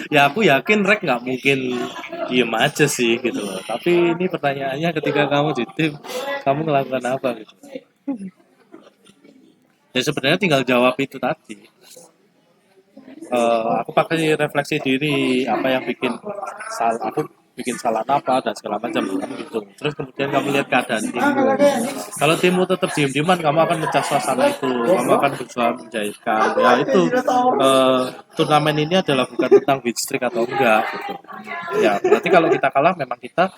ya aku yakin Rek nggak mungkin diem aja sih gitu loh. Tapi ini pertanyaannya, ketika kamu di tim, kamu melakukan apa gitu? Ya sebenarnya tinggal jawab itu tadi. Aku pakai refleksi diri, apa yang bikin aku bikin salah apa dan segala macam gitu. Terus kemudian kamu lihat keadaan timmu. Kalau timmu tetap diem-dieman, kamu akan mecah suasana itu, kamu akan berusaha menjahitkan. Ya itu turnamen ini adalah bukan tentang win streak atau enggak gitu. Ya berarti kalau kita kalah memang kita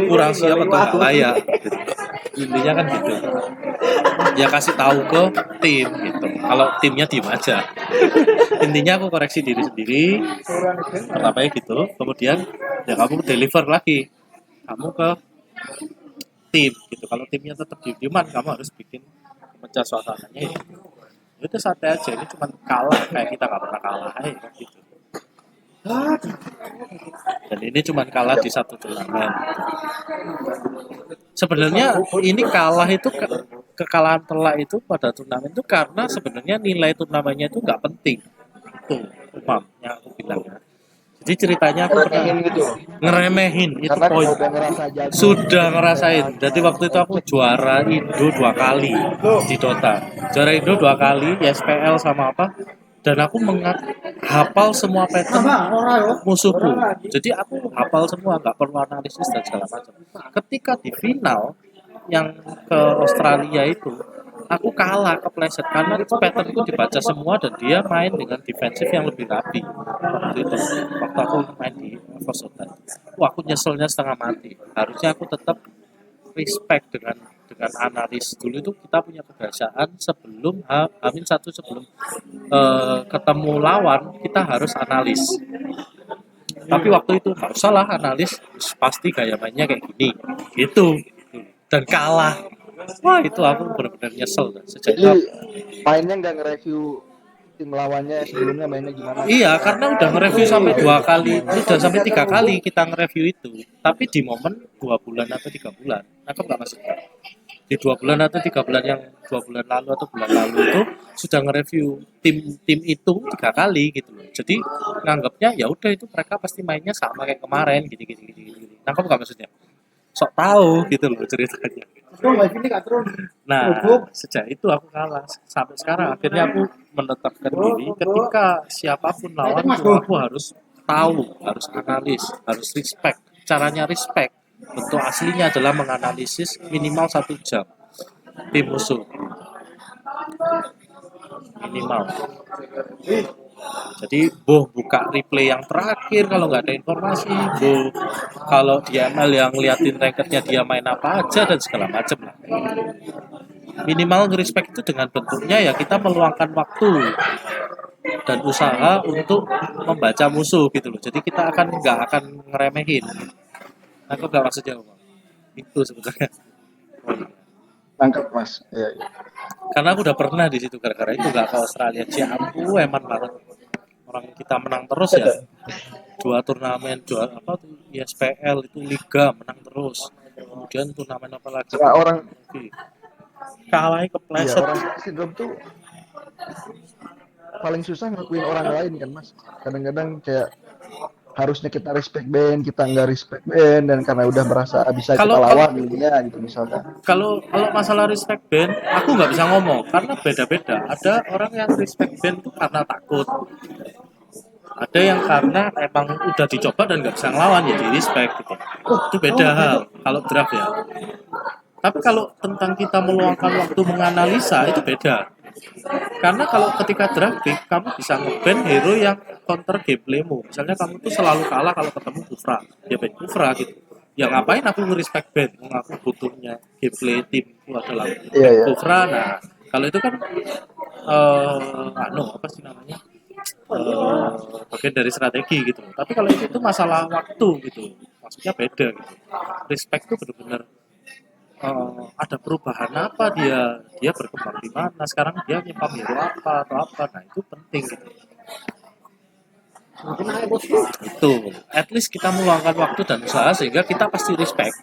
kurang siap atau nggak layak gitu. Intinya kan gitu. Ya kasih tahu ke tim gitu. Kalau timnya diem aja. Intinya aku koreksi diri sendiri. Pertamanya gitu. Kemudian ya kamu deliver lagi. Kamu ke tim gitu. Kalau timnya tetap diem-dieman, kamu harus bikin pecah suasananya. Itu santai aja. Ini cuma kalah kayak kita nggak pernah kalah gitu. Dan ini cuma kalah di satu turnamen. Sebenarnya ini kalah itu kekalahan telak itu pada turnamen itu karena sebenarnya nilai turnamennya itu nggak penting. Itu Umam yang aku bilang ya. Jadi ceritanya aku pernah ngeremehin itu poin. Sudah ngerasain. Jadi waktu itu aku juara Indo 2 kali di Dota. Juara Indo 2 kali, SPL sama apa. Dan aku hafal semua pattern musuhku. Jadi aku hafal semua, nggak perlu analisis dan segala macam. Ketika di final yang ke Australia itu, aku kalah kepleset karena patternku dibaca semua dan dia main dengan defensif yang lebih rapi. Waktu itu, waktu aku main di Forsotan, aku nyeselnya setengah mati. Harusnya aku tetap respect dengan analis. Dulu itu kita punya kebiasaan sebelum H-1 sebelum ketemu lawan kita harus analis. Tapi waktu itu nggak usah lah analis, pasti gaya mainnya kayak gini gitu, dan kalah. Wah itu aku benar-benar nyesel sejak itu. Mainnya nggak nge-review tim lawannya sebelumnya mainnya gimana? Iya, karena udah nge-review sampai 2 kali, udah sampai 3 kali kita nge-review itu. Tapi di momen 2 bulan atau 3 bulan, aku nggak maksudnya. Di 2 bulan atau 3 bulan yang 2 bulan lalu atau bulan lalu itu sudah nge-review tim itu 3 kali gitu loh. Jadi nganggapnya ya udah itu mereka pasti mainnya sama kayak kemarin gini. Nah, kamu nggak maksudnya? Sok tahu gitu loh ceritanya. Nah, sejak itu aku kalah. Sampai sekarang akhirnya aku menetapkan diri ketika siapapun lawanku, aku harus tahu, harus analis, harus respect. Caranya respect, bentuk aslinya adalah menganalisis minimal 1 jam tim musuh. minimal. Jadi buka replay yang terakhir kalau nggak ada informasi, kalau di ML yang ngeliatin rankednya dia main apa aja dan segala macam lah. Minimal nge-respect itu dengan bentuknya ya kita meluangkan waktu dan usaha untuk membaca musuh gitu loh. Jadi kita nggak akan ngeremehin. Aku nggak maksudnya Bang. Itu sebenarnya. Tangkap Mas. Iya, iya. Karena aku udah pernah di situ gara-gara itu nggak ke Australia. Ciampu eman banget. Orang kita menang terus ya. Dua turnamen, juara apa tuh ISPL itu liga menang terus. Kemudian turnamen apa lagi? Nah, orang kalahnya iya, kepleset. orang sindrom tuh paling susah ngakuin orang lain kan Mas. Kadang-kadang kayak harusnya kita respect band, kita nggak respect band, dan karena udah merasa bisa kita lawan dia gitu misalkan. Kalau masalah respect band, aku nggak bisa ngomong karena beda-beda. Ada orang yang respect band itu karena takut. Ada yang karena emang udah dicoba dan nggak bisa ngelawan jadi respect gitu. Itu beda hal kalau draft ya. Tapi kalau tentang kita meluangkan waktu menganalisa itu beda. Karena kalau ketika draft pick, kamu bisa nge-ban hero yang counter gameplaymu. Misalnya kamu tuh selalu kalah kalau ketemu Kufra. Ya ban Kufra gitu. Ya ngapain aku nge-respect ban? Aku butuhnya gameplay tim itu adalah Kufra. Nah, kalau itu kan apa sih namanya? Bagian dari strategi gitu. Tapi kalau itu masalah waktu gitu. Maksudnya beda gitu. Respect itu benar-benar ada perubahan apa dia berkembang di mana sekarang dia nyimpan hero apa atau apa, nah itu penting gitu. Itu at least kita meluangkan waktu dan usaha sehingga kita pasti respect.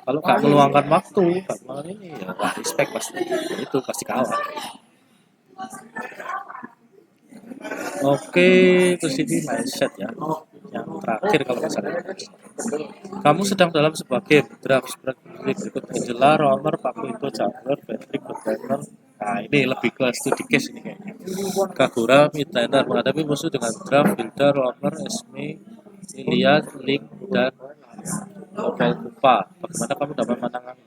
Kalau nggak meluangkan waktu karena ini ya nggak respect pasti itu pasti kalah. Oke, terus ini mindset ya. Yang terakhir kalau nggak salah. Kamu sedang dalam sebuah game draft berikut Angela, Romer, Pakuito, Jungler, Patrick, Botlaner. Nah ini lebih ke studi case ini kayaknya. Kagura, midlaner menghadapi musuh dengan draft Hilda, Romer, Esme, Lilia, Link, dan Opal Kupa. Bagaimana kamu dapat menangkan?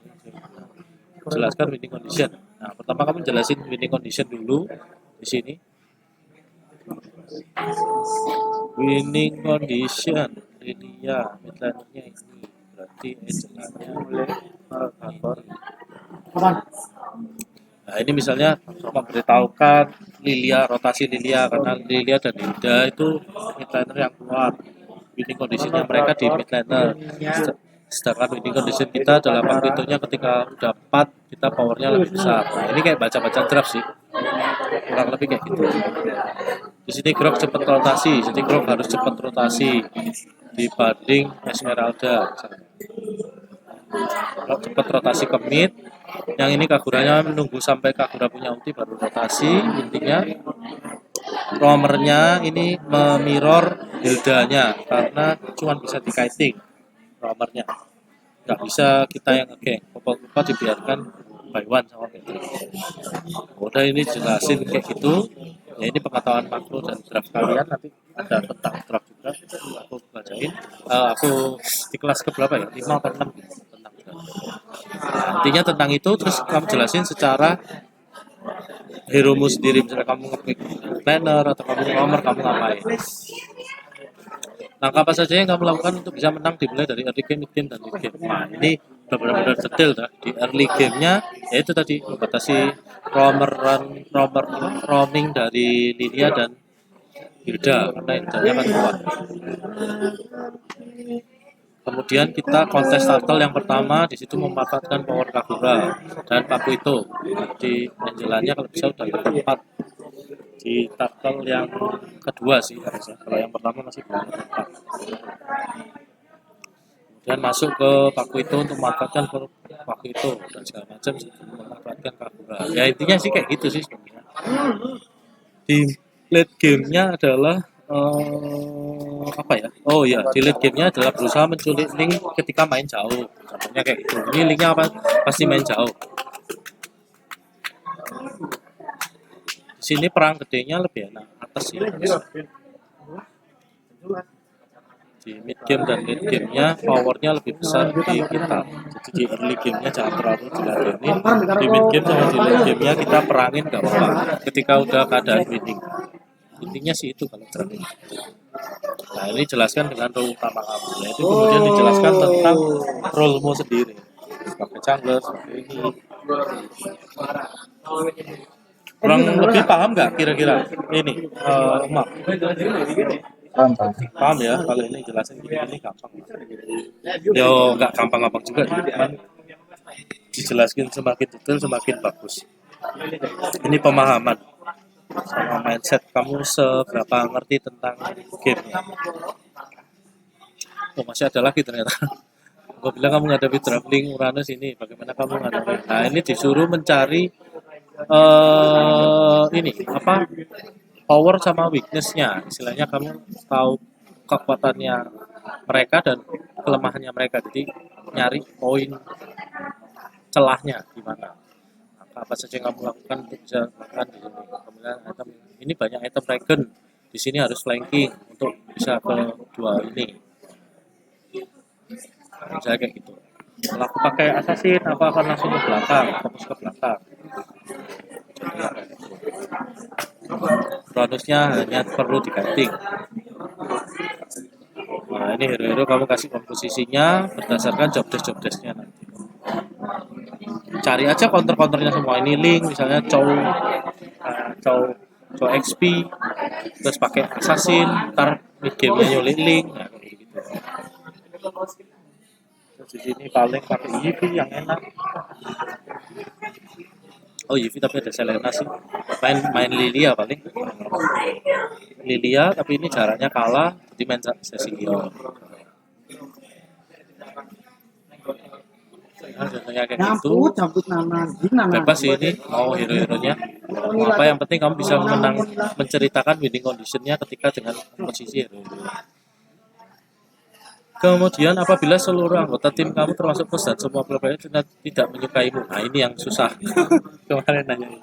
Jelaskan winning condition. Nah pertama kamu jelasin winning condition dulu di sini. Winning condition Lilia midlanernya ini berarti Angelanya oleh kantor. Nah ini misalnya memberitahukan Lilia, rotasi Lilia karena Lilia dan Hilda itu midlaner yang kuat. Winning conditionnya mereka di midlaner. Sedangkan winning condition kita adalah magnitudonya ketika udah 4 kita powernya lebih besar. Nah ini kayak baca-baca draft sih. Kurang lebih kayak gitu. Di sini Grok cepat rotasi, jadi Grok harus cepat rotasi dibanding Esmeralda. Grok cepat rotasi ke mid. Yang ini Kaguranya menunggu sampai Kagura punya ulti baru rotasi. Intinya roamernya ini memirror Hildanya karena cuma bisa di-kiting roamernya. Nggak bisa kita yang ngegeng. Kupa-kupa dibiarkan by one sama Patrick. Udah ini jelasin kayak gitu. Ya ini pengetahuan makro dan draft kalian nanti ada tentang draft juga aku bacain. Aku di kelas keberapa ya? 5 atau 6 gitu, tentang draft. Nah, intinya tentang itu terus kamu jelasin secara heromu sendiri, misalnya kamu nge-pick planner atau kamu nomor kamu ngapain. Langkah apa saja yang kamu lakukan untuk bisa menang dimulai dari early game, mid game, dan late game. Nah ini udah benar-benar detail dah. Di early game-nya yaitu tadi membatasi roaming dari Lilia dan Hilda karena Hildanya kan kuat. Kemudian kita kontes turtle yang pertama di situ memanfaatkan power Kagura dan Pakuito. Di Angelanya kalau bisa udah level 4. Di turtle yang kedua sih harusnya. Kalau yang pertama masih belum level 4. Kemudian masuk ke Pakuito untuk memanfaatkan Pakuito dan segala macam memanfaatkan Kagura. Ya intinya sih kayak gitu sih sebenarnya. Di late game-nya adalah apa ya? Oh ya, di late game-nya adalah berusaha menculik Link ketika main jauh. Contohnya kayak gitu. Ini Link-nya apa? Pasti main jauh. Di sini perang gedenya lebih enak atas sih. Di mid game dan late gamenya powernya lebih besar di kita. Jadi di early gamenya jangan terlalu diladenin, di mid game sama di late gamenya kita perangin gak apa-apa ketika udah keadaan winning. Intinya sih itu kalau terakhir. Nah ini jelaskan dengan role utama kamu, yaitu kemudian dijelaskan tentang role-mu sendiri sebagai jungler, sebagai ini. Kurang lebih paham nggak kira-kira ini, Mak? Paham ya, kalau ini jelasin gini gampang. Yo nggak gampang-gampang juga, cuman dijelaskan semakin detail semakin bagus. Ini pemahaman sama mindset kamu seberapa ngerti tentang gamenya. Oh masih ada lagi ternyata. Gue bilang kamu menghadapi traveling Uranus ini, bagaimana kamu menghadapi? Nah ini disuruh mencari ini apa? Power sama weakness-nya. Istilahnya kamu tahu kekuatannya mereka dan kelemahannya mereka. Jadi nyari poin celahnya di mana. Maka apa saja yang kamu lakukan untuk bisa makan di sini. Kemudian item ini banyak item regen. Di sini harus flanking untuk bisa ke dua ini. Nah, misalnya kayak gitu. Kalau aku pakai assassin, aku akan langsung ke belakang, fokus ke belakang. Bonusnya hanya perlu diganti. Nah ini hero-hero kamu kasih komposisinya berdasarkan job desk-nya nanti. Cari aja counter-counternya semua. Ini link misalnya cow XP, terus pakai assassin, ntar mid game-nya nyulik link, nah kayak gitu. Terus di sini paling pakai EV yang enak. Oh EV tapi ada Selena sih. Main Lilia paling. Lilia tapi ini jaraknya kalah, jadi main Cecilio. Nah, contohnya kayak gitu. Bebas sih ini mau hero-heronya. Mau apa yang penting kamu bisa menceritakan winning conditionnya ketika dengan posisi hero. Kemudian apabila seluruh anggota tim kamu termasuk coach dan semua player tidak menyukaimu. Nah ini yang susah. Kemarin nanya ini.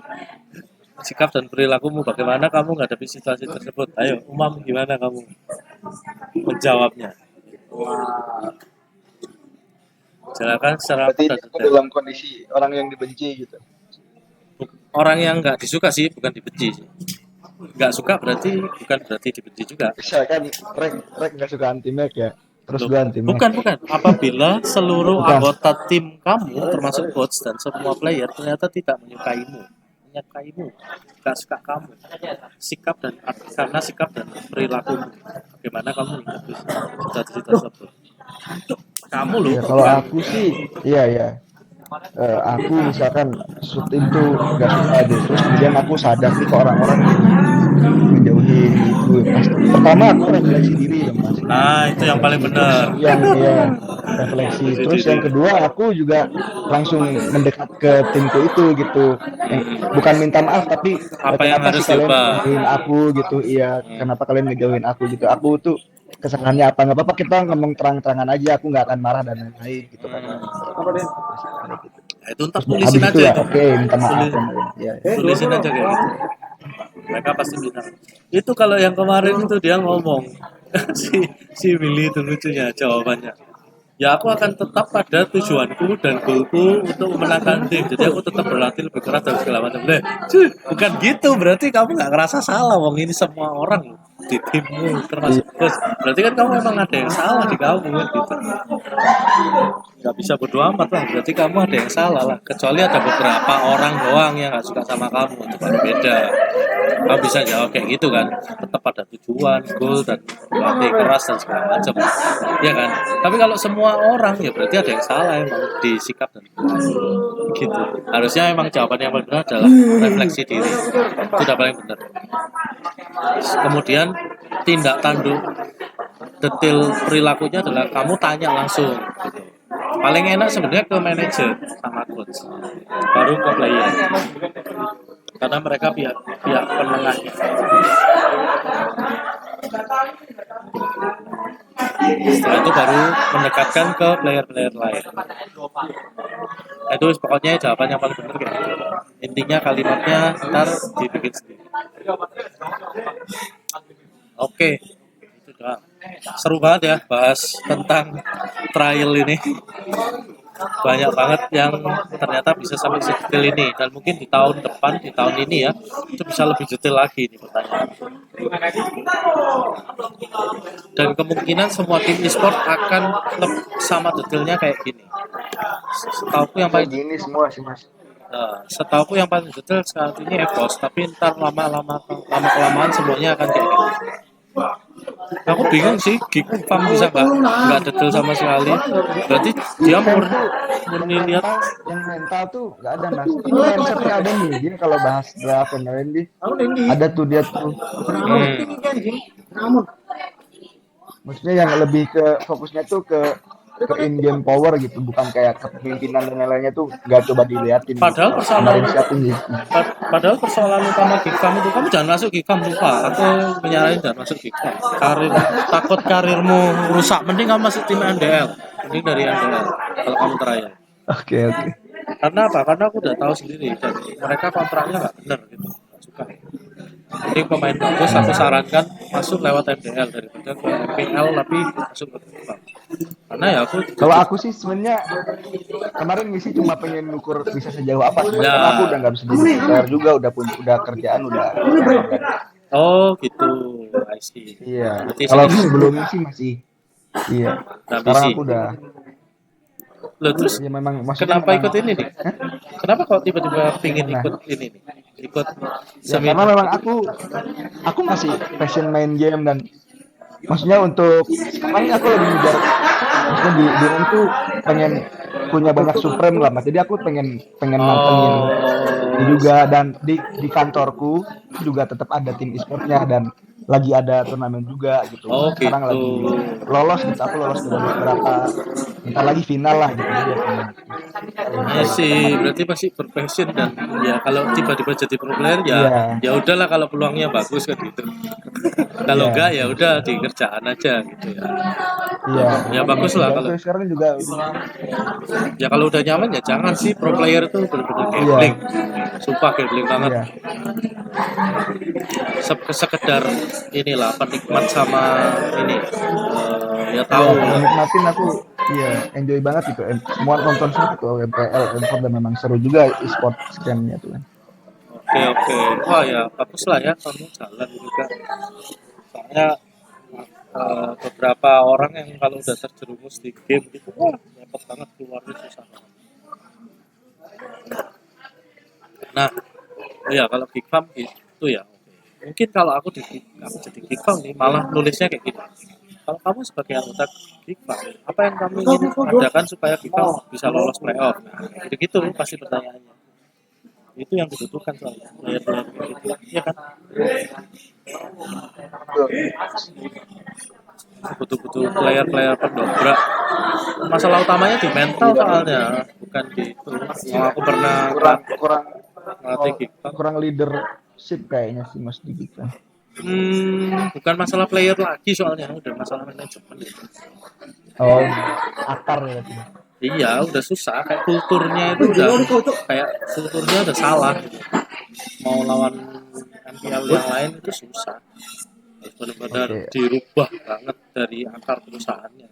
Sikap dan perilakumu bagaimana kamu menghadapi situasi tersebut? Ayo, Umam gimana kamu menjawabnya? Silakan secara Berarti ini aku dalam kondisi orang yang dibenci gitu. Orang yang nggak disuka sih, bukan dibenci sih. Nggak suka berarti bukan berarti dibenci juga. Bisa kan rek nggak suka anti mag ya. Terus gue anti mag. Bukan. Apabila seluruh anggota tim kamu termasuk coach dan semua player ternyata tidak menyukaimu, nggak suka kamu, karena sikap dan perilakumu, bagaimana kamu menghadapi situasi tersebut? Kamu loh. Ya, kalau aku sih, iya. Aku misalkan shoot itu nggak suka deh, terus kemudian aku sadar nih ke orang-orang menjauhin itu. Pertama aku refleksi diri ya mas. Nah itu yang paling benar. Yang ya refleksi. Terus yang kedua aku juga langsung mendekat ke timku itu gitu. Bukan minta maaf tapi Apa yang kenapa harus sih kalian diubah? ngejauhin aku gitu? Iya, kenapa kalian ngejauhin aku gitu? Aku tuh kesalahannya apa, nggak apa-apa kita ngomong terang-terangan aja, aku nggak akan marah dan lain-lain gitu kan. Apa deh? Nah, itu ntar tulisin aja ya, itu. oke, minta maaf ya. Tulisin aja kayak gitu. Mereka pasti bilang. Itu kalau yang kemarin itu dia ngomong si Willy itu lucunya jawabannya. Ya aku akan tetap pada tujuanku dan goalku untuk memenangkan tim. Jadi aku tetap berlatih lebih keras dan segala macam. Bukan gitu, berarti kamu nggak ngerasa salah. Wong ini semua orang di timmu termasuk coach. Berarti kan kamu memang ada yang salah di kamu gitu. Nggak bisa bodo amat lah. Berarti kamu ada yang salah lah. Kecuali ada beberapa orang doang yang nggak suka sama kamu, itu baru beda. Kamu bisa jawab kayak gitu kan, tetap pada tujuan, goal dan berlatih keras dan segala macam, ya kan. Tapi kalau semua orang ya berarti ada yang salah emang di sikap dan perilaku gitu. Harusnya emang jawaban yang paling benar adalah refleksi diri, itu udah paling benar. Kemudian tindak tanduk detail perilakunya adalah kamu tanya langsung gitu. Paling enak sebenarnya ke manajer sama coach, baru ke player, karena mereka pihak penengahnya. Setelah itu baru mendekatkan ke player-player lain. Itu pokoknya jawaban yang paling benar kayak gitu. Intinya kalimatnya ntar dibikin sendiri. Oke, itu doang. seru banget ya bahas tentang trial ini. Banyak banget yang ternyata bisa sampai sedetail ini, dan mungkin di tahun depan, di tahun ini ya, itu bisa lebih detail lagi nih pertanyaan. Dan kemungkinan semua tim e-sport akan sama detailnya kayak gini. Setauku yang Kayak paling gini semua sih Mas. Setauku yang paling detail saat ini EVOS, tapi ntar lama kelamaan semuanya akan kayak gitu. Aku bingung sih, Geekfam bisa nggak detail sama sekali. Berarti dia murni lihat. Yang mental tuh nggak ada Mas. Tapi mindsetnya ada nih. Gini kalau bahas draft dan lain-lain ada tuh dia tuh. Maksudnya yang lebih ke fokusnya tuh ke in game power gitu, bukan kayak kepemimpinan dan lain-lainnya tuh nggak coba diliatin. Padahal gitu. persoalan Gitu. Padahal persoalan utama Geekfam itu, kamu jangan masuk Geekfam, lupa. Aku menyaranin jangan masuk Geekfam. Takut karirmu rusak. Mending kamu masuk tim NDL. Mending dari NDL kalau kamu trial. Oke. Karena apa? Karena aku udah tahu sendiri, dan mereka kontraknya nggak bener gitu, nggak suka. Jadi pemain bagus aku sarankan masuk lewat MDL daripada ke MPL tapi masuk ke Geekfam. Karena ya kalau aku sih sebenarnya kemarin misi cuma pengen ngukur bisa sejauh apa sih, ya. Karena aku udah nggak bisa jadi player juga, udah kerjaan udah. Oh gitu, I see. Iya. Kalau sebelumnya sih masih. Iya. Sekarang aku udah. Loh, terus ya memang kenapa ikut ini nih? Kenapa kok tiba-tiba pingin ikut ini nih? Ikut karena memang aku masih passion main game, dan maksudnya untuk sekarang aku lagi ngejar, maksudnya di game tuh pengen punya banyak supreme lah Mas. Jadi aku pengen mantengin juga, dan di kantorku juga tetap ada tim e-sportnya dan lagi ada turnamen juga gitu. Sekarang lagi lolos gitu, aku lolos dari beberapa, entar lagi final lah gitu. Ya sih, berarti masih berpassion, dan ya kalau tiba-tiba jadi pro player ya udahlah, kalau peluangnya bagus kan gitu. Kalau enggak ya udah di kerjaan aja gitu ya. Ya bagus lah kalau sekarang juga. Ya kalau udah nyaman ya jangan sih, pro player itu benar-benar gambling. Sumpah gambling banget. Sekedar inilah penikmat sama ini ya tahu nikmatin aku enjoy banget gitu, semua nonton semua tuh MPL M4, dan memang seru juga e-sport scam-nya tuh kan. Oke. Wah ya bagus lah ya kamu jalan juga. Soalnya beberapa orang yang kalau udah terjerumus di game gitu, wah repot banget, keluarnya susah banget. Nah, ya kalau Geekfam gitu ya. Mungkin kalau aku jadi Geekfam nih, malah nulisnya kayak gitu. Kalau kamu sebagai anggota Geekfam, apa yang kamu ingin adakan supaya Geekfam bisa lolos playoff? Nah, gitu pasti pertanyaannya. Itu yang dibutuhkan soalnya. Player-player gitu. Iya kan? Betul-betul player-player pendobrak. Masalah utamanya di mental soalnya, bukan di itu. Aku pernah kurang leadership kayaknya sih Mas di kita. Bukan masalah player lagi soalnya, udah masalah manajemen. Akar ya. Iya, udah susah. Kayak kulturnya itu udah salah. Mau lawan MPL yang lain itu susah. Benar-benar dirubah banget dari akar perusahaannya.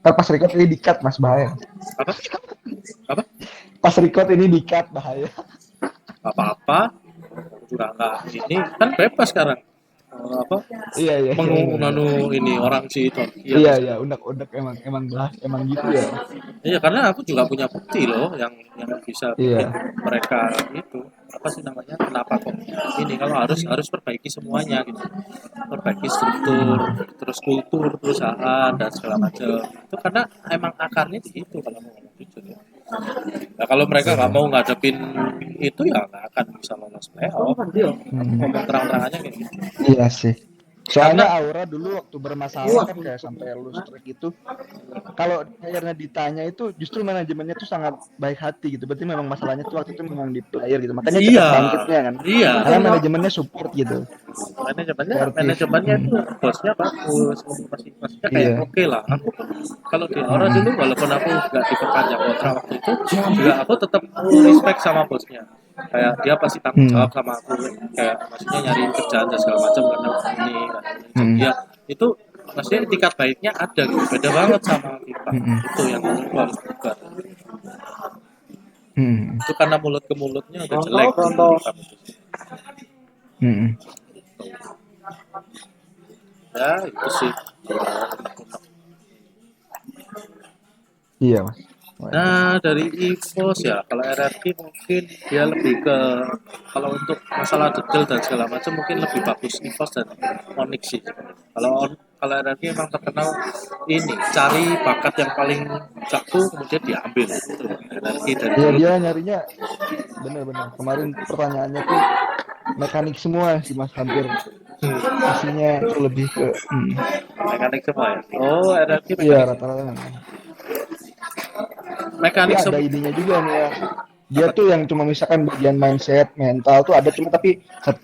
Pas record ini di-cut Mas, bahaya. Apa? Pas record ini di-cut, bahaya. Apa-apa. Juga enggak ini kan bebas sekarang. Iya. Ini orang sih itu. Iya, unek emang gitu ya. Iya, karena aku juga punya bukti loh yang bisa bikin mereka itu apa sih namanya, kenapa kok ini, kalau harus perbaiki semuanya gitu, perbaiki struktur, terus kultur perusahaan dan segala macam itu, karena emang akarnya di situ kalau mau ngomong jujur ya. Nah, kalau mereka nggak mau ngadepin itu ya nggak akan bisa lolos playoff. Ngomong terang-terangannya kayak gitu. Iya sih. Soalnya Aura dulu waktu bermasalah kan kayak sampai lulus track itu, kalau playernya ditanya itu justru manajemennya tuh sangat baik hati gitu. Berarti memang masalahnya tuh waktu itu memang di player gitu. Makanya cepat bangkitnya kan. Iya. Karena manajemennya support gitu. Manajemennya itu bosnya bagus, maksudnya kayak oke lah. Aku kalau di Aura dulu, walaupun aku nggak diperpanjang kontrak waktu itu, juga aku tetap respect sama bosnya. kayak dia pasti tanggung jawab sama aku, kayak maksudnya nyari kerjaan dan segala macam karena ini jadi dia itu maksudnya etikat baiknya ada gitu, beda banget sama kita. Itu yang menurutku harus berubah. Itu karena mulut ke mulutnya udah jelek Contoh. ya itu sih. Iya mas. Nah dari EVOS ya, kalau RRQ mungkin dia lebih ke, kalau untuk masalah detail dan segala macam mungkin lebih bagus EVOS dan Onyx sih. Kalau RRQ emang terkenal ini cari bakat yang paling jago kemudian diambil itu RRQ dari Iya dulu. dia nyarinya bener-bener. Kemarin pertanyaannya tuh mekanik semua sih mas, hampir isinya tuh lebih ke Mekanik semua ya. Oh RRQ iya mekanik. rata-rata Mekanik tapi ada semua. idenya juga nih ya. Dia tuh yang cuma misalkan bagian mindset, mental tuh ada cuma tapi satu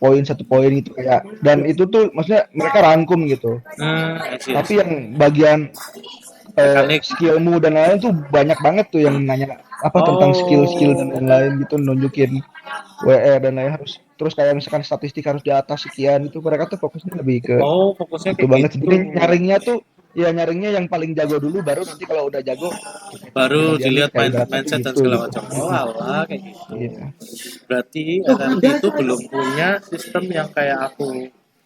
poin gitu kayak, dan itu tuh maksudnya mereka rangkum gitu. I see. Tapi yang bagian Mekanik. skillmu dan lain-lain tuh banyak banget tuh yang nanya apa tentang skill-skill dan lain-lain gitu, nunjukin WR dan lain harus terus kayak misalkan statistik harus di atas sekian, itu mereka tuh fokusnya lebih ke Oh fokusnya itu kayak banget. gitu. Jadi nyarinya tuh ya nyarinya yang paling jago dulu, baru nanti kalau udah jago Baru kemudian dilihat kayak ibaratnya tuh mindset dan gitu segala gitu. macam. Oh alah kayak gitu. Iya. Berarti RRQ itu belum punya sistem yang kayak aku.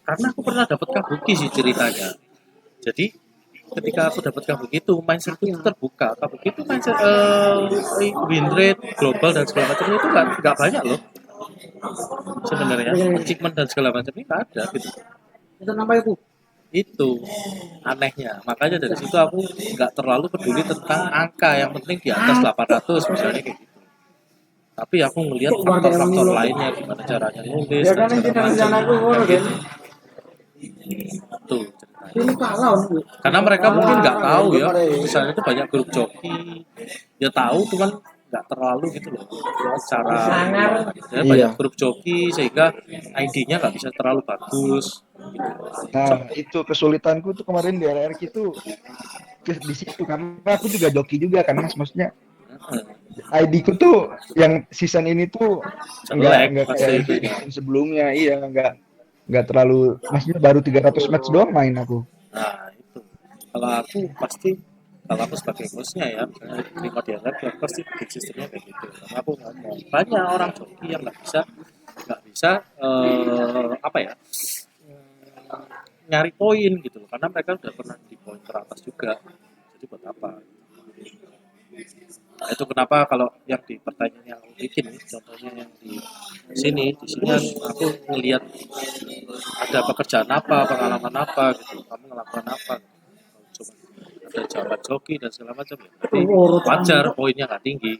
Karena aku pernah dapat kabuki sih ceritanya. Jadi ketika aku dapat kabuki itu mindset itu terbuka. Kabuki itu mindset win rate global dan segala macam itu kan nggak banyak loh sebenarnya. Achievement dan segala macam ini nggak ada gitu. Itu namanya Bu. Itu anehnya, makanya dari situ aku nggak terlalu peduli tentang angka, yang penting di atas 800 misalnya kayak gitu. Tapi aku ngelihat faktor-faktor lainnya, gimana caranya nulis Ya dan kan segala kita macam rencana aku ngono kan. tuh ceritanya. Ini kalau Karena mereka mungkin nggak tahu ya, misalnya itu banyak grup joki, ya tahu cuman nggak terlalu gitu loh cara ya, banyak grup joki sehingga ID-nya nggak bisa terlalu bagus gitu. Nah itu kesulitanku tuh kemarin di RRQ tuh di situ, karena aku juga joki juga kan mas, maksudnya ID ku tuh yang season ini tuh Jelek nggak pasti kayak itu. di season sebelumnya. Iya, nggak terlalu, maksudnya baru 300 match doang main aku. Nah itu kalau aku pasti, kalau aku sebagai bosnya ya misalnya terima dia lab ya pasti bikin sistemnya kayak gitu, karena aku ngomong banyak orang joki yang nggak bisa apa ya nyari poin gitu loh, karena mereka udah pernah di poin teratas juga, jadi buat apa. Nah, itu kenapa kalau yang di pertanyaan yang aku bikin nih, contohnya yang di sini aku ngelihat ada pekerjaan apa, pengalaman apa gitu, kamu ngelakuin apa gitu. Cuma ada jawaban joki dan segala macam ya, berarti wajar poinnya nggak tinggi.